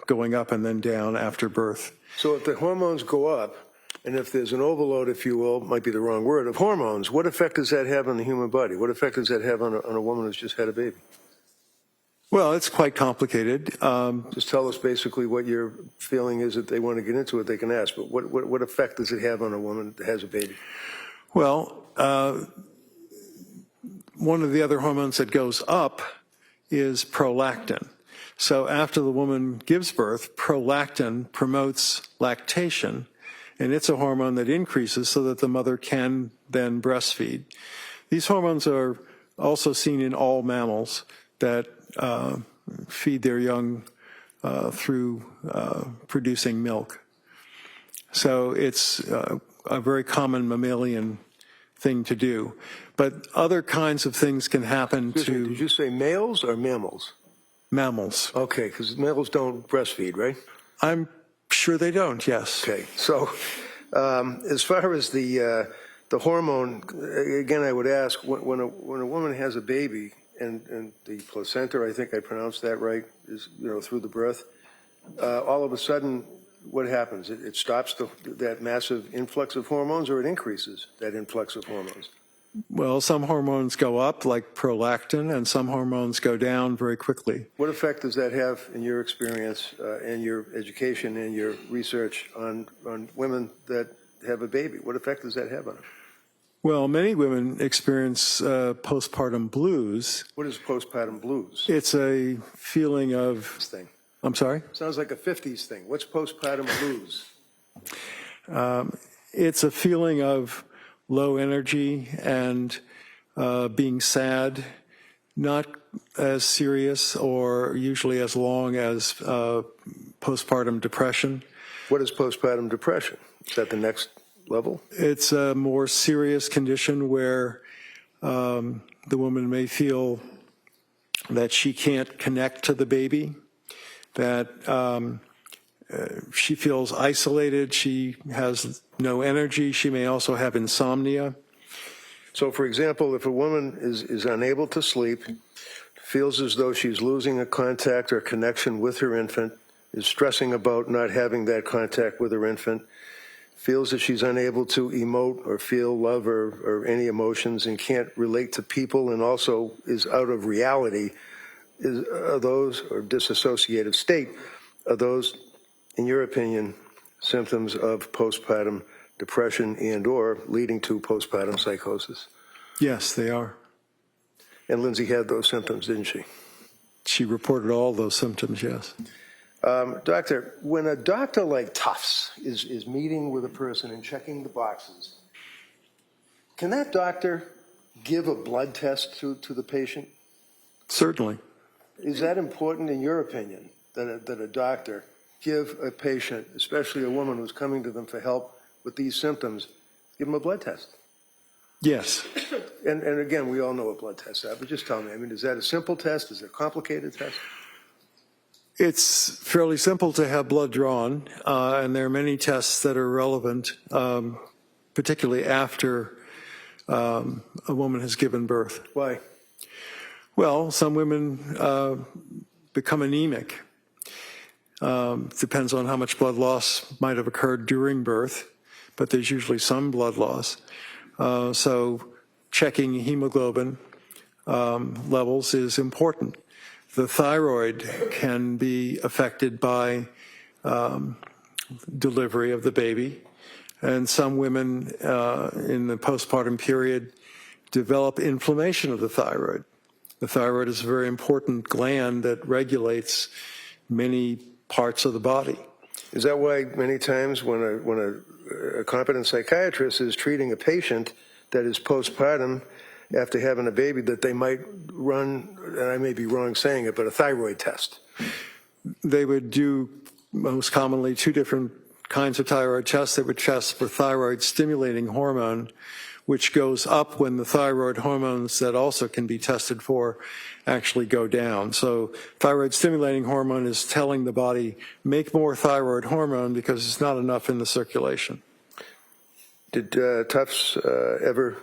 going up and then down after birth. So if the hormones go up, and if there's an overload, if you will, might be the wrong word, of hormones, what effect does that have on the human body? What effect does that have on a woman who's just had a baby? Well, it's quite complicated. Just tell us basically what your feeling is. That they want to get into it, they can ask. But what effect does it have on a woman that has a baby? Well, one of the other hormones that goes up is prolactin. So after the woman gives birth, prolactin promotes lactation, and it's a hormone that increases so that the mother can then breastfeed. These hormones are also seen in all mammals that feed their young through producing milk. So it's a very common mammalian thing to do. But other kinds of things can happen to Did you say males or mammals? mammals. Okay, because mammals don't breastfeed, right? I'm sure they don't, yes. Okay, so as far as the hormone, again, I would ask, when a woman has a baby and the placenta, I think I pronounced that right, is through the birth, all of a sudden, what happens? It stops that massive influx of hormones, or it increases that influx of hormones? Well, some hormones go up, like prolactin, and some hormones go down very quickly. What effect does that have, in your experience, and your education and your research on women that have a baby? What effect does that have on them? Well, many women experience postpartum blues. What is postpartum blues? It's a feeling of... Thing. I'm sorry? Sounds like a 50s thing. What's postpartum blues? It's a feeling of low energy and being sad, not as serious or usually as long as postpartum depression. What is postpartum depression? Is that the next level? It's a more serious condition where the woman may feel that she can't connect to the baby, that she feels isolated, she has no energy, she may also have insomnia. So, for example, if a woman is unable to sleep, feels as though she's losing a contact or connection with her infant, is stressing about not having that contact with her infant, feels that she's unable to emote or feel love or any emotions and can't relate to people, and also is out of reality, are those, or dissociative state, are those, in your opinion, symptoms of postpartum depression and or leading to postpartum psychosis? Yes, they are. And Lindsay had those symptoms, didn't she? She reported all those symptoms, yes. Doctor, when a doctor like Tufts is meeting with a person and checking the boxes, can that doctor give a blood test to the patient? Certainly. Is that important in your opinion, that a doctor give a patient, especially a woman who's coming to them for help with these symptoms, give them a blood test? Yes. And again, we all know what blood tests are, but just tell me, I mean, is that a simple test? Is it a complicated test? It's fairly simple to have blood drawn, and there are many tests that are relevant, particularly after a woman has given birth. Why? Well, some women become anemic. Depends on how much blood loss might have occurred during birth, but there's usually some blood loss. So checking hemoglobin levels is important. The thyroid can be affected by delivery of the baby, and some women in the postpartum period develop inflammation of the thyroid. The thyroid is a very important gland that regulates many parts of the body. Is that why many times when a competent psychiatrist is treating a patient that is postpartum after having a baby, that they might run, and I may be wrong saying it, but a thyroid test? They would do most commonly two different kinds of thyroid tests. They would test for thyroid stimulating hormone, which goes up when the thyroid hormones that also can be tested for actually go down. So thyroid stimulating hormone is telling the body, make more thyroid hormone because it's not enough in the circulation. Did Tufts ever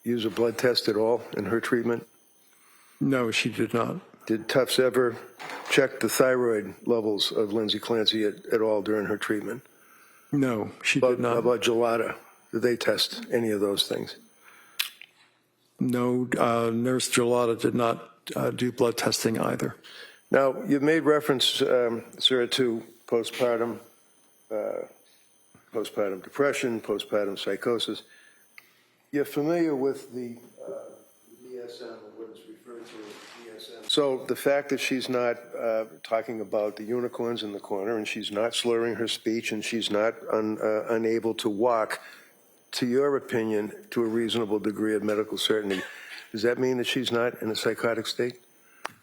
use a blood test at all in her treatment? No, she did not. Did Tufts ever check the thyroid levels of Lindsay Clancy at all during her treatment? No, she did not. How about Gelada? Did they test any of those things? No, Nurse Gelada did not do blood testing either. Now, you've made reference, sir, to postpartum depression, postpartum psychosis. You're familiar with the DSM, or what is referred to as DSM. So the fact that she's not talking about the unicorns in the corner, and she's not slurring her speech, and she's not unable to walk, to your opinion, to a reasonable degree of medical certainty, does that mean that she's not in a psychotic state?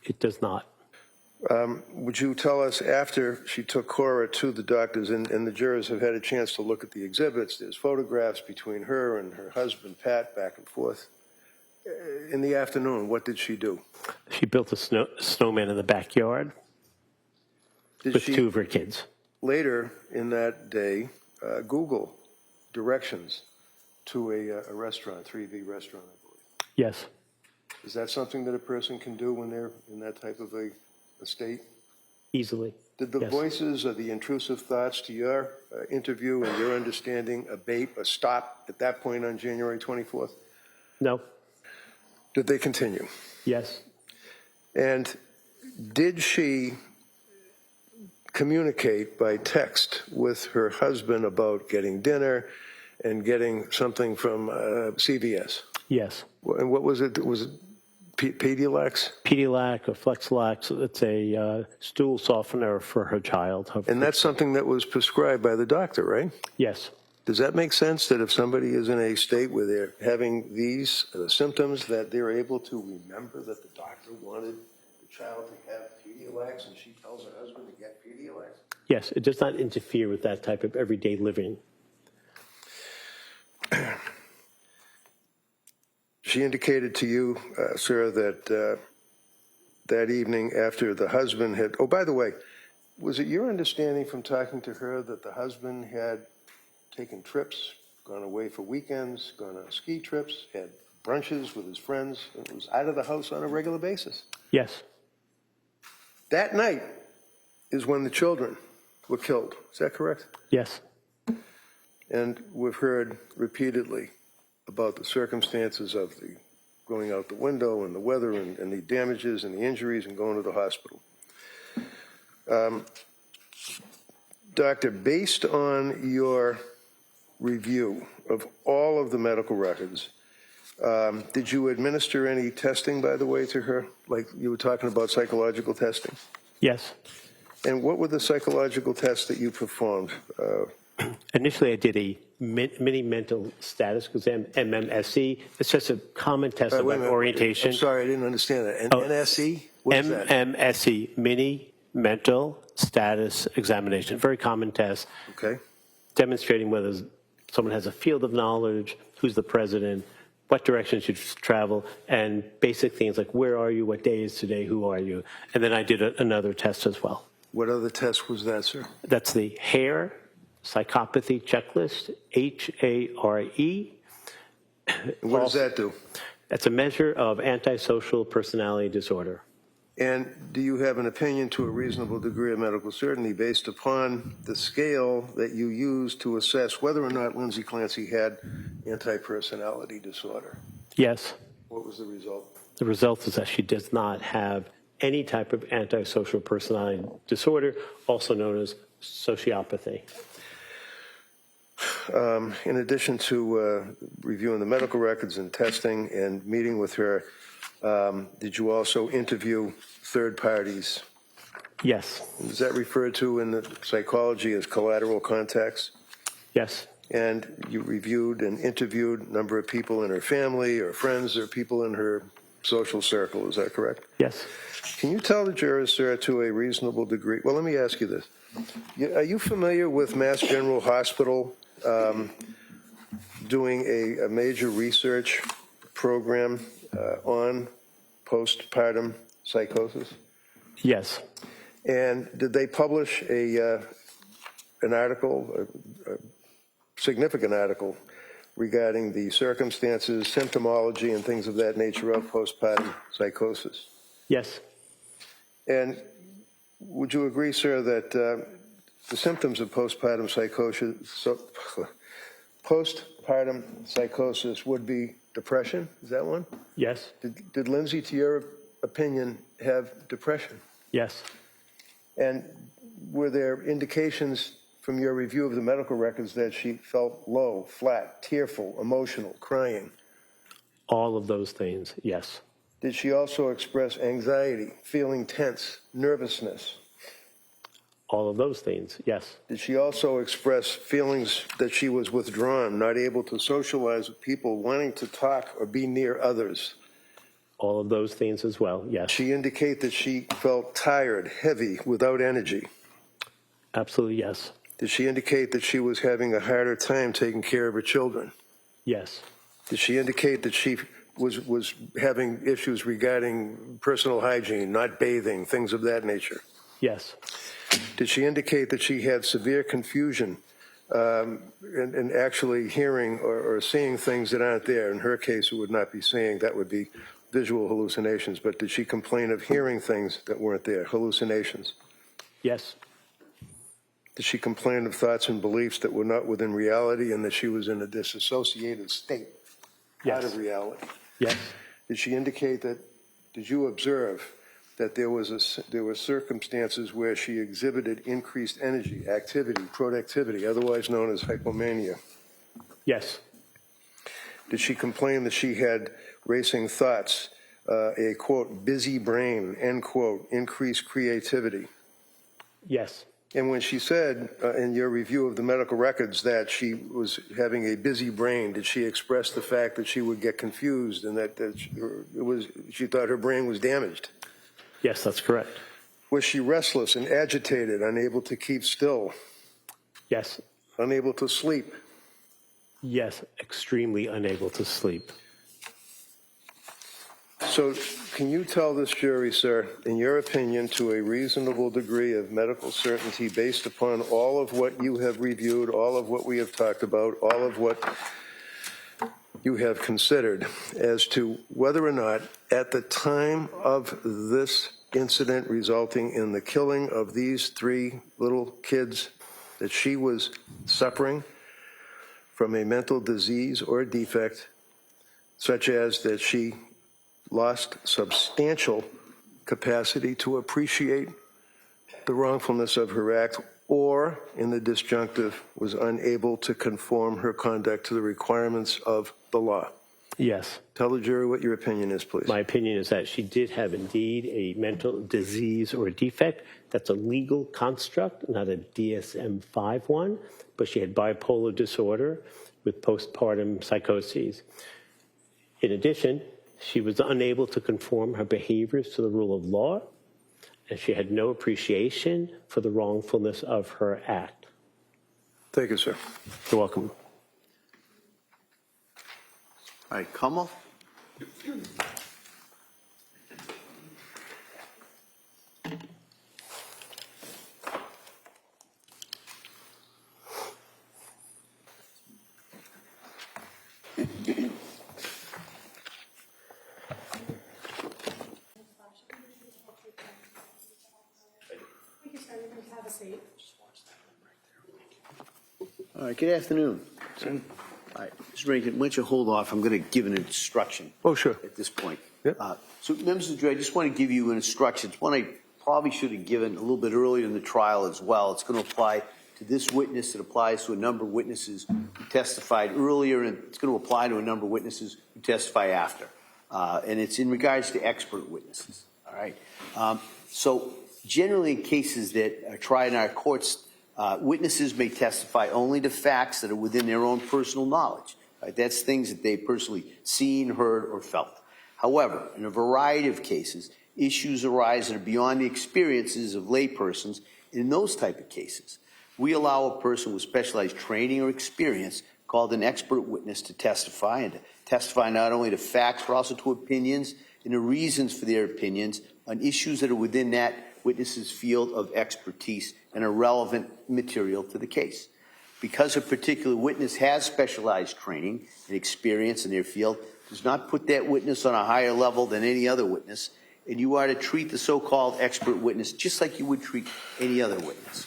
It does not. Would you tell us, after she took Cora to the doctors, and the jurors have had a chance to look at the exhibits, there's photographs between her and her husband, Pat, back and forth. In the afternoon, what did she do? She built a snowman in the backyard with two of her kids. Later in that day, Google directions to a restaurant, 3V restaurant, I believe? Yes. Is that something that a person can do when they're in that type of a state? Easily. Did the Yes. voices or the intrusive thoughts, to your interview and your understanding, abate or stop at that point on January 24th? No. Did they continue? Yes. And did she communicate by text with her husband about getting dinner and getting something from CVS? Yes. And what was it? Was it Pedialyte? Pedialyte or Flexlax, it's a stool softener for her child. And that's something that was prescribed by the doctor, right? Yes. Does that make sense, that if somebody is in a state where they're having these symptoms, that they're able to remember that the doctor wanted the child to have Pedialyte, and she tells her husband to get Pedialyte? Yes, it does not interfere with that type of everyday living. She indicated to you, sir, that that evening after the husband had, oh, by the way, was it your understanding from talking to her that the husband had taken trips, gone away for weekends, gone on ski trips, had brunches with his friends, and was out of the house on a regular basis? Yes. That night is when the children were killed. Is that correct? Yes. And we've heard repeatedly about the circumstances of the going out the window and the weather and the damages and the injuries and going to the hospital. Doctor, based on your review of all of the medical records, Did you administer any testing, by the way, to her? Like you were talking about psychological testing? Yes. And what were the psychological tests that you performed? Initially, I did a mini mental status exam, MMSE. It's just a common test Wait a about minute. orientation. I'm sorry, I didn't understand that. Oh, NSE? What is that? MMSE, mini mental status examination. Very common test. Okay. Demonstrating whether someone has a field of knowledge, who's the president, what direction should travel, and basic things like where are you, what day is today, who are you. And then I did another test as well. What other test was that, sir? That's the HARE psychopathy checklist, HARE. What does that do? That's a measure of antisocial personality disorder. And do you have an opinion to a reasonable degree of medical certainty based upon the scale that you used to assess whether or not Lindsay Clancy had anti-personality disorder? Yes. What was the result? The result is that she does not have any type of antisocial personality disorder, also known as sociopathy. In addition to reviewing the medical records and testing and meeting with her, did you also interview third parties? Yes. Is that referred to in the psychology as collateral contacts? Yes. And you reviewed and interviewed a number of people in her family or friends or people in her social circle, is that correct? Yes. Can you tell the jurors, sir, to a reasonable degree? Well, let me ask you this. Are you familiar with Mass General Hospital doing a major research program on postpartum psychosis? Yes. And did they publish an article, a significant article, regarding the circumstances, symptomology, and things of that nature of postpartum psychosis? Yes. And would you agree, sir, that the symptoms of postpartum psychosis would be depression? Is that one? Yes. Did Lindsay, to your opinion, have depression? Yes. And were there indications from your review of the medical records that she felt low, flat, tearful, emotional, crying? All of those things, yes. Did she also express anxiety, feeling tense, nervousness? All of those things, yes. Did she also express feelings that she was withdrawn, not able to socialize with people, wanting to talk or be near others? All of those things as well, yes. Did she indicate that she felt tired, heavy, without energy? Absolutely, yes. Did she indicate that she was having a harder time taking care of her children? Yes. Did she indicate that she was having issues regarding personal hygiene, not bathing, things of that nature? Yes. Did she indicate that she had severe confusion in actually hearing or seeing things that aren't there? In her case, it would not be seeing, that would be visual hallucinations. But did she complain of hearing things that weren't there, hallucinations? Yes. Did she complain of thoughts and beliefs that were not within reality and that she was in a disassociated state, out of reality? Yes. Did she indicate that, did you observe that there were circumstances where she exhibited increased energy, activity, productivity, otherwise known as hypomania? Yes. Did she complain that she had racing thoughts, a, quote, busy brain, end quote, increased creativity? Yes. And when she said in your review of the medical records that she was having a busy brain, did she express the fact that she would get confused and that she thought her brain was damaged? Yes, that's correct. Was she restless and agitated, unable to keep still, Yes. unable to sleep? Yes, extremely unable to sleep. So can you tell this jury, sir, in your opinion, to a reasonable degree of medical certainty based upon all of what you have reviewed, all of what we have talked about, all of what you have considered, as to whether or not at the time of this incident resulting in the killing of these 3 little kids that she was suffering from a mental disease or defect, such as that she lost substantial capacity to appreciate the wrongfulness of her act, or, in the disjunctive, was unable to conform her conduct to the requirements of the law? Yes. Tell the jury what your opinion is, please. My opinion is that she did have indeed a mental disease or a defect. That's a legal construct, not a DSM-5 one, but she had bipolar disorder with postpartum psychoses. In addition, she was unable to conform her behaviors to the rule of law, and she had no appreciation for the wrongfulness of her act. Thank you, sir. You're welcome. All right, Kamal? All right, good afternoon. All right, Mr. Rankin, why don't you hold off? I'm going to give an instruction. Oh, sure. At this point. Yep. So, members of the jury, I just want to give you an instruction. It's one I probably should have given a little bit earlier in the trial as well. It's going to apply to this witness. It applies to a number of witnesses who testified earlier, and it's going to apply to a number of witnesses who testify after. And it's in regards to expert witnesses. All right. So, generally, in cases that are tried in our courts, witnesses may testify only to facts that are within their own personal knowledge. Right? That's things that they've personally seen, heard, or felt. However, in a variety of cases, issues arise that are beyond the experiences of laypersons. In those type of cases, we allow a person with specialized training or experience called an expert witness to testify, and to testify not only to facts but also to opinions and the reasons for their opinions on issues that are within that witness's field of expertise and are relevant material to the case. Because a particular witness has specialized training and experience in their field, does not put that witness on a higher level than any other witness, and you are to treat the so-called expert witness just like you would treat any other witness.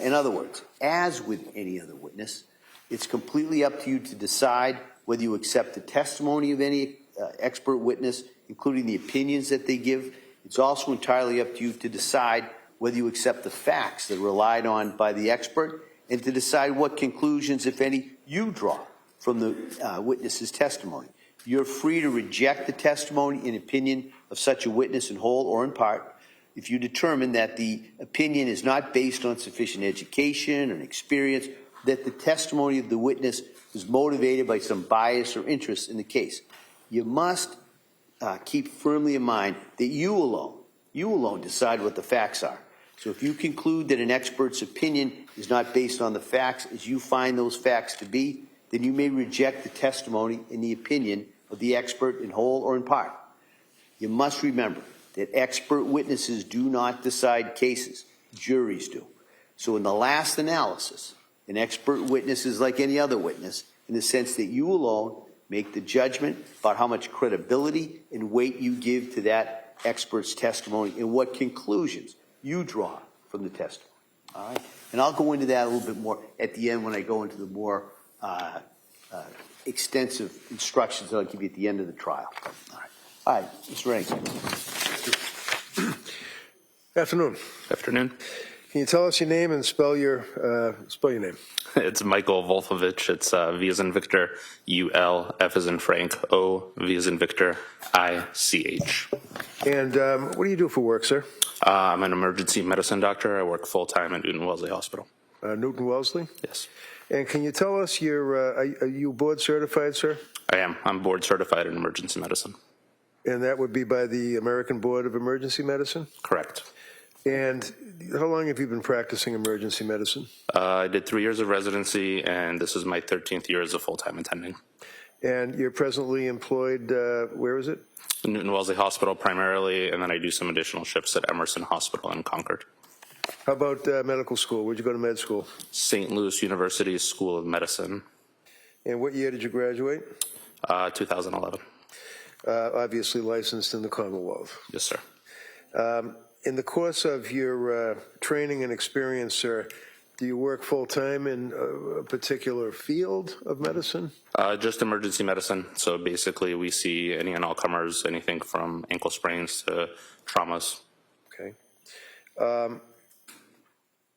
In other words, as with any other witness, it's completely up to you to decide whether you accept the testimony of any expert witness, including the opinions that they give. It's also entirely up to you to decide whether you accept the facts that are relied on by the expert, and to decide what conclusions, if any, you draw from the witness's testimony. You're free to reject the testimony and opinion of such a witness in whole or in part if you determine that the opinion is not based on sufficient education or experience, that the testimony of the witness is motivated by some bias or interest in the case. You must keep firmly in mind that you alone decide what the facts are. So if you conclude that an expert's opinion is not based on the facts as you find those facts to be, then you may reject the testimony and the opinion of the expert in whole or in part. You must remember that expert witnesses do not decide cases, juries do. So in the last analysis, an expert witness is like any other witness in the sense that you alone make the judgment about how much credibility and weight you give to that expert's testimony and what conclusions you draw from the testimony. All right? And I'll go into that a little bit more at the end when I go into the more extensive instructions that I'll give you at the end of the trial. All right, Mr. Rankin. Afternoon. Afternoon. Can you tell us your name and spell your name? It's Michael Wolfovich. It's V as in Victor, U-L, F as in Frank, O, V as in Victor, I-C-H. And what do you do for work, sir? I'm an emergency medicine doctor. I work full-time at Newton Wellesley Hospital. Newton Wellesley? Yes. And can you tell us are you board certified, sir? I am. I'm board certified in emergency medicine. And that would be by the American Board of Emergency Medicine? Correct. And how long have you been practicing emergency medicine? I did 3 years of residency, and this is my 13th year as a full-time attending. And you're presently employed, where is it? Newton Wellesley Hospital primarily, and then I do some additional shifts at Emerson Hospital in Concord. How about medical school? Where'd you go to med school? St. Louis University School of Medicine. And what year did you graduate? 2011. Obviously licensed in the Commonwealth. Yes, sir. In the course of your training and experience, sir, do you work full-time in a particular field of medicine? Just emergency medicine. So basically we see any and all comers, anything from ankle sprains to traumas. Okay.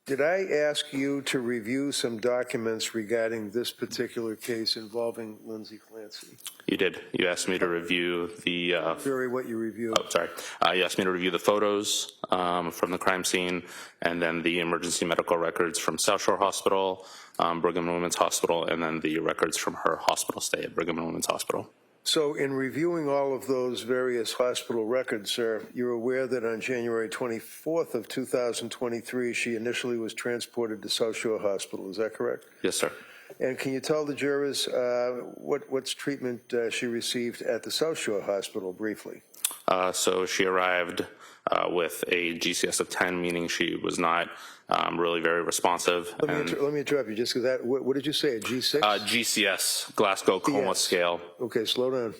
Did I ask you to review some documents regarding this particular case involving Lindsay Clancy? You did. You asked me to review the. Very what you reviewed. Oh, sorry. You asked me to review the photos from the crime scene, and then the emergency medical records from South Shore Hospital, Brigham and Women's Hospital, and then the records from her hospital stay at Brigham and Women's Hospital. So in reviewing all of those various hospital records, sir, you're aware that on January 24th of 2023, she initially was transported to South Shore Hospital. Is that correct? Yes, sir. And can you tell the jurors what's treatment she received at the South Shore Hospital briefly? So she arrived with a GCS of 10, meaning she was not really very responsive. Let me interrupt you just because that, what did you say, a G6? GCS, Glasgow Coma Scale. Okay, slow down,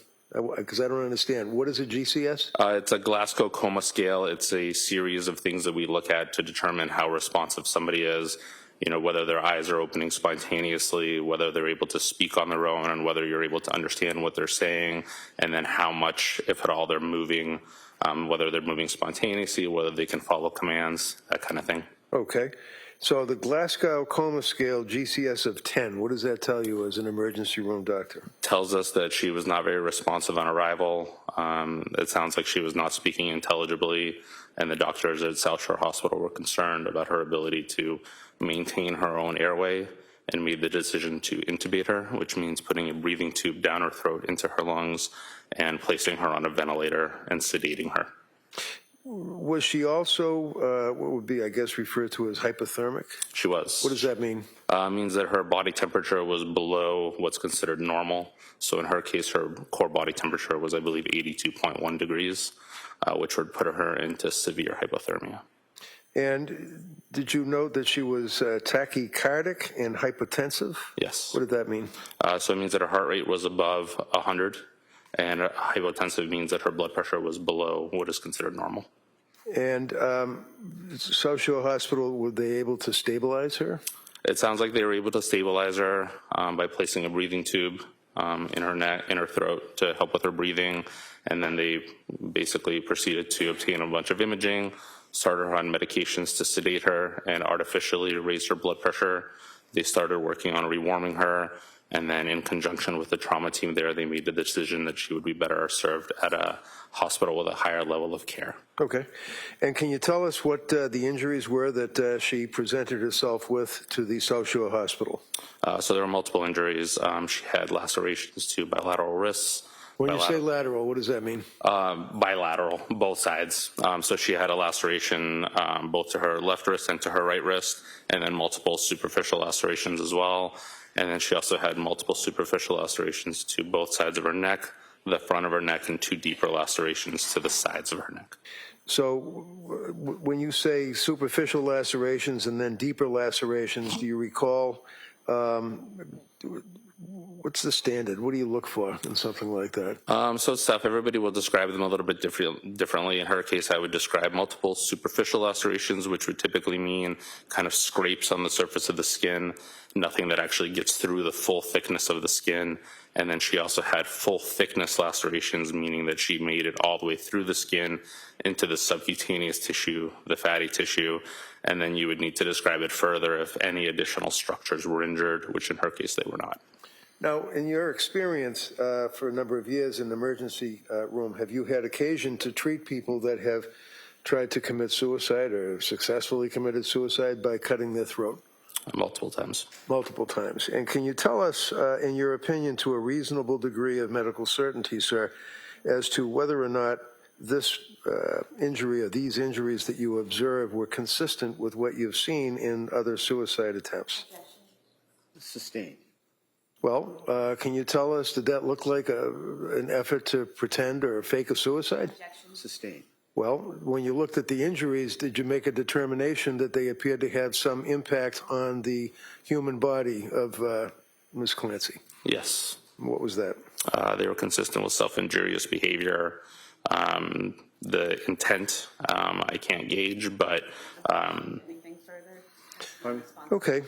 because I don't understand. What is a GCS? It's a Glasgow Coma Scale. It's a series of things that we look at to determine how responsive somebody is, you know, whether their eyes are opening spontaneously, whether they're able to speak on their own, and whether you're able to understand what they're saying, and then how much, if at all, they're moving, whether they're moving spontaneously, whether they can follow commands, that kind of thing. Okay. So the Glasgow Coma Scale GCS of 10, what does that tell you as an emergency room doctor? Tells us that she was not very responsive on arrival. It sounds like she was not speaking intelligibly, and the doctors at South Shore Hospital were concerned about her ability to maintain her own airway and made the decision to intubate her, which means putting a breathing tube down her throat into her lungs and placing her on a ventilator and sedating her. Was she also, what would be, I guess, referred to as hypothermic? She was. What does that mean? Means that her body temperature was below what's considered normal. So in her case, her core body temperature was, I believe, 82.1 degrees, which would put her into severe hypothermia. And did you note that she was tachycardic and hypotensive? Yes. What did that mean? So it means that her heart rate was above 100, and hypotensive means that her blood pressure was below what is considered normal. And South Shore Hospital, were they able to stabilize her? It sounds like they were able to stabilize her by placing a breathing tube in her neck, in her throat, to help with her breathing, and then they basically proceeded to obtain a bunch of imaging, started her on medications to sedate her and artificially raise her blood pressure. They started working on rewarming her, and then in conjunction with the trauma team there, they made the decision that she would be better served at a hospital with a higher level of care. Okay. And can you tell us what the injuries were that she presented herself with to the South Shore Hospital? So there were multiple injuries. She had lacerations to bilateral wrists. When you say lateral, what does that mean? Bilateral, both sides. So she had a laceration both to her left wrist and to her right wrist, and then multiple superficial lacerations as well. And then she also had multiple superficial lacerations to both sides of her neck, the front of her neck, and 2 deeper lacerations to the sides of her neck. So when you say superficial lacerations and then deeper lacerations, do you recall what's the standard? What do you look for in something like that? So it's tough. Everybody will describe them a little bit differently. In her case, I would describe multiple superficial lacerations, which would typically mean kind of scrapes on the surface of the skin, nothing that actually gets through the full thickness of the skin. And then she also had full thickness lacerations, meaning that she made it all the way through the skin into the subcutaneous tissue, the fatty tissue. And then you would need to describe it further if any additional structures were injured, which in her case they were not. Now, in your experience for a number of years in the emergency room, have you had occasion to treat people that have tried to commit suicide or successfully committed suicide by cutting their throat? Multiple times. Multiple times. And can you tell us, in your opinion, to a reasonable degree of medical certainty, sir, as to whether or not this injury or these injuries that you observe were consistent with what you've seen in other suicide attempts? Sustained. Well, can you tell us, did that look like an effort to pretend or fake a suicide? Sustained. Well, when you looked at the injuries, did you make a determination that they appeared to have some impact on the human body of Ms. Clancy? Yes. What was that? They were consistent with self-injurious behavior. The intent, I can't gauge, but... Anything further? Okay.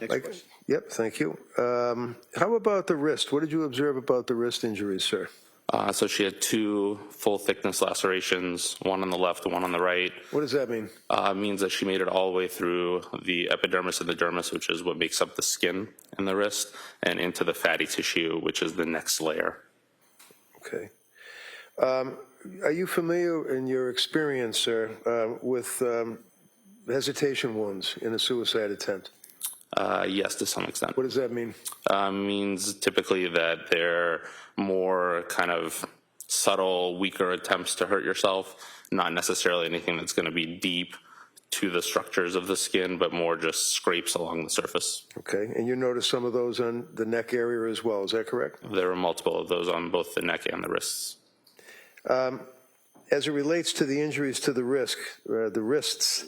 Next question. Yep, thank you. How about the wrist? What did you observe about the wrist injuries, sir? So she had 2 full-thickness lacerations, one on the left and one on the right. What does that mean? Means that she made it all the way through the epidermis and the dermis, which is what makes up the skin in the wrist, and into the fatty tissue, which is the next layer. Okay. Are you familiar in your experience, sir, with hesitation wounds in a suicide attempt? Yes, to some extent. What does that mean? Means typically that they're more kind of subtle, weaker attempts to hurt yourself, not necessarily anything that's going to be deep to the structures of the skin, but more just scrapes along the surface. Okay, and you noticed some of those on the neck area as well, is that correct? There were multiple of those on both the neck and the wrists. As it relates to the injuries to the wrists,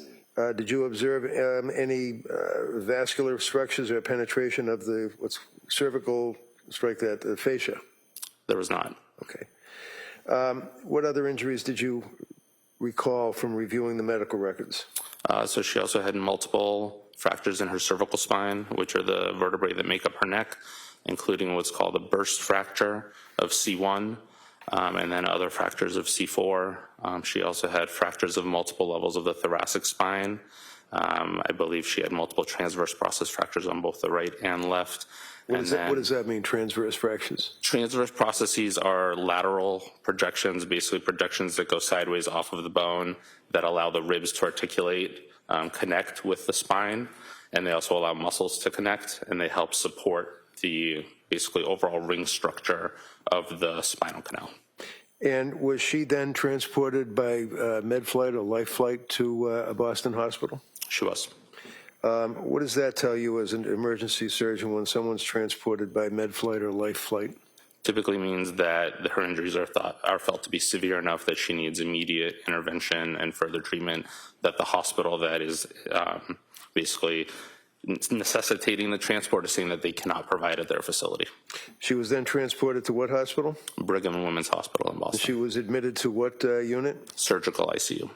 did you observe any vascular structures or penetration of the cervical, the fascia? There was not. Okay. What other injuries did you recall from reviewing the medical records? So she also had multiple fractures in her cervical spine, which are the vertebrae that make up her neck, including what's called a burst fracture of C1, and then other fractures of C4. She also had fractures of multiple levels of the thoracic spine. I believe she had multiple transverse process fractures on both the right and left. What does that mean, transverse fractures? Transverse processes are lateral projections, basically projections that go sideways off of the bone that allow the ribs to articulate, connect with the spine, and they also allow muscles to connect, and they help support the basically overall ring structure of the spinal canal. And was she then transported by med flight or life flight to a Boston hospital? She was. What does that tell you as an emergency surgeon when someone's transported by med flight or life flight? Typically means that her injuries are felt to be severe enough that she needs immediate intervention and further treatment, that the hospital that is basically necessitating the transport is saying that they cannot provide at their facility. She was then transported to what hospital? Brigham and Women's Hospital in Boston. She was admitted to what unit? Surgical ICU.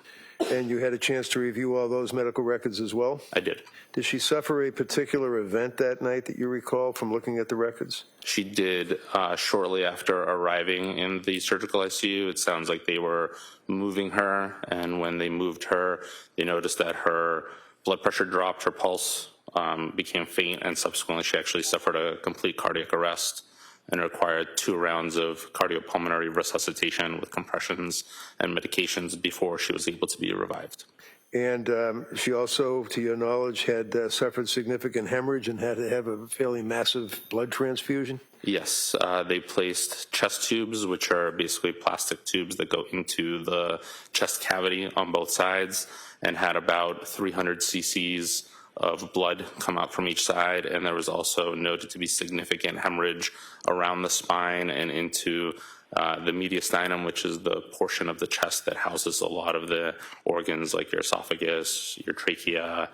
And you had a chance to review all those medical records as well? I did. Did she suffer a particular event that night that you recall from looking at the records? She did shortly after arriving in the surgical ICU. It sounds like they were moving her, and when they moved her, they noticed that her blood pressure dropped, her pulse became faint, and subsequently she actually suffered a complete cardiac arrest and required 2 rounds of cardiopulmonary resuscitation with compressions and medications before she was able to be revived. And she also, to your knowledge, had suffered significant hemorrhage and had to have a fairly massive blood transfusion? Yes, they placed chest tubes, which are basically plastic tubes that go into the chest cavity on both sides, and had about 300 cc's of blood come out from each side, and there was also noted to be significant hemorrhage around the spine and into the mediastinum, which is the portion of the chest that houses a lot of the organs like your esophagus, your trachea,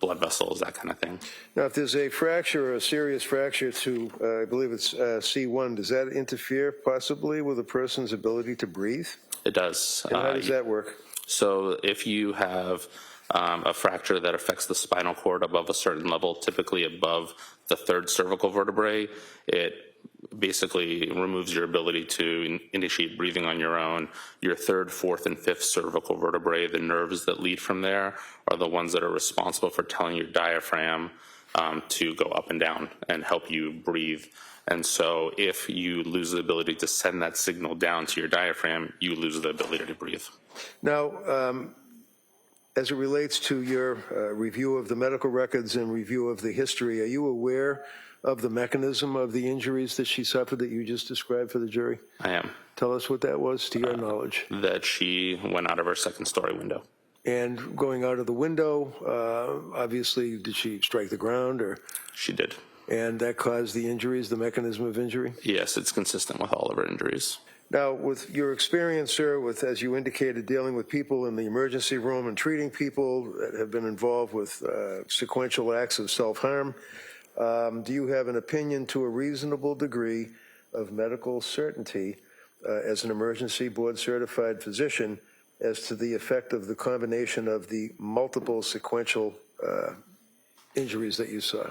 blood vessels, that kind of thing. Now, if there's a fracture or a serious fracture to, I believe it's C1, does that interfere possibly with a person's ability to breathe? It does. And how does that work? So if you have a fracture that affects the spinal cord above a certain level, typically above the 3rd cervical vertebrae, it basically removes your ability to initiate breathing on your own. Your 3rd, 4th, and 5th cervical vertebrae, the nerves that lead from there, are the ones that are responsible for telling your diaphragm to go up and down and help you breathe. And so if you lose the ability to send that signal down to your diaphragm, you lose the ability to breathe. Now, as it relates to your review of the medical records and review of the history, are you aware of the mechanism of the injuries that she suffered that you just described for the jury? I am. Tell us what that was, to your knowledge. That she went out of her 2nd-story window. And going out of the window, obviously, did she strike the ground? Or? She did. And that caused the injuries, the mechanism of injury? Yes, it's consistent with all of her injuries. Now, with your experience, sir, with, as you indicated, dealing with people in the emergency room and treating people that have been involved with sequential acts of self-harm, do you have an opinion to a reasonable degree of medical certainty as an emergency board-certified physician as to the effect of the combination of the multiple sequential injuries that you saw?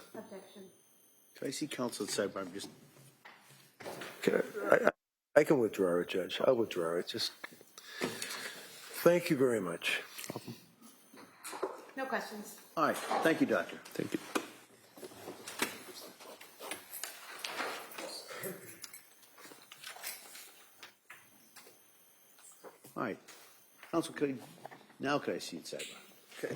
Can I see counsel at sidebar? I'm just. I can withdraw it, Judge. I'll withdraw it. Just, thank you very much. No questions. All right, thank you, Doctor. Thank you. All right, Counsel, now could I see inside? Okay.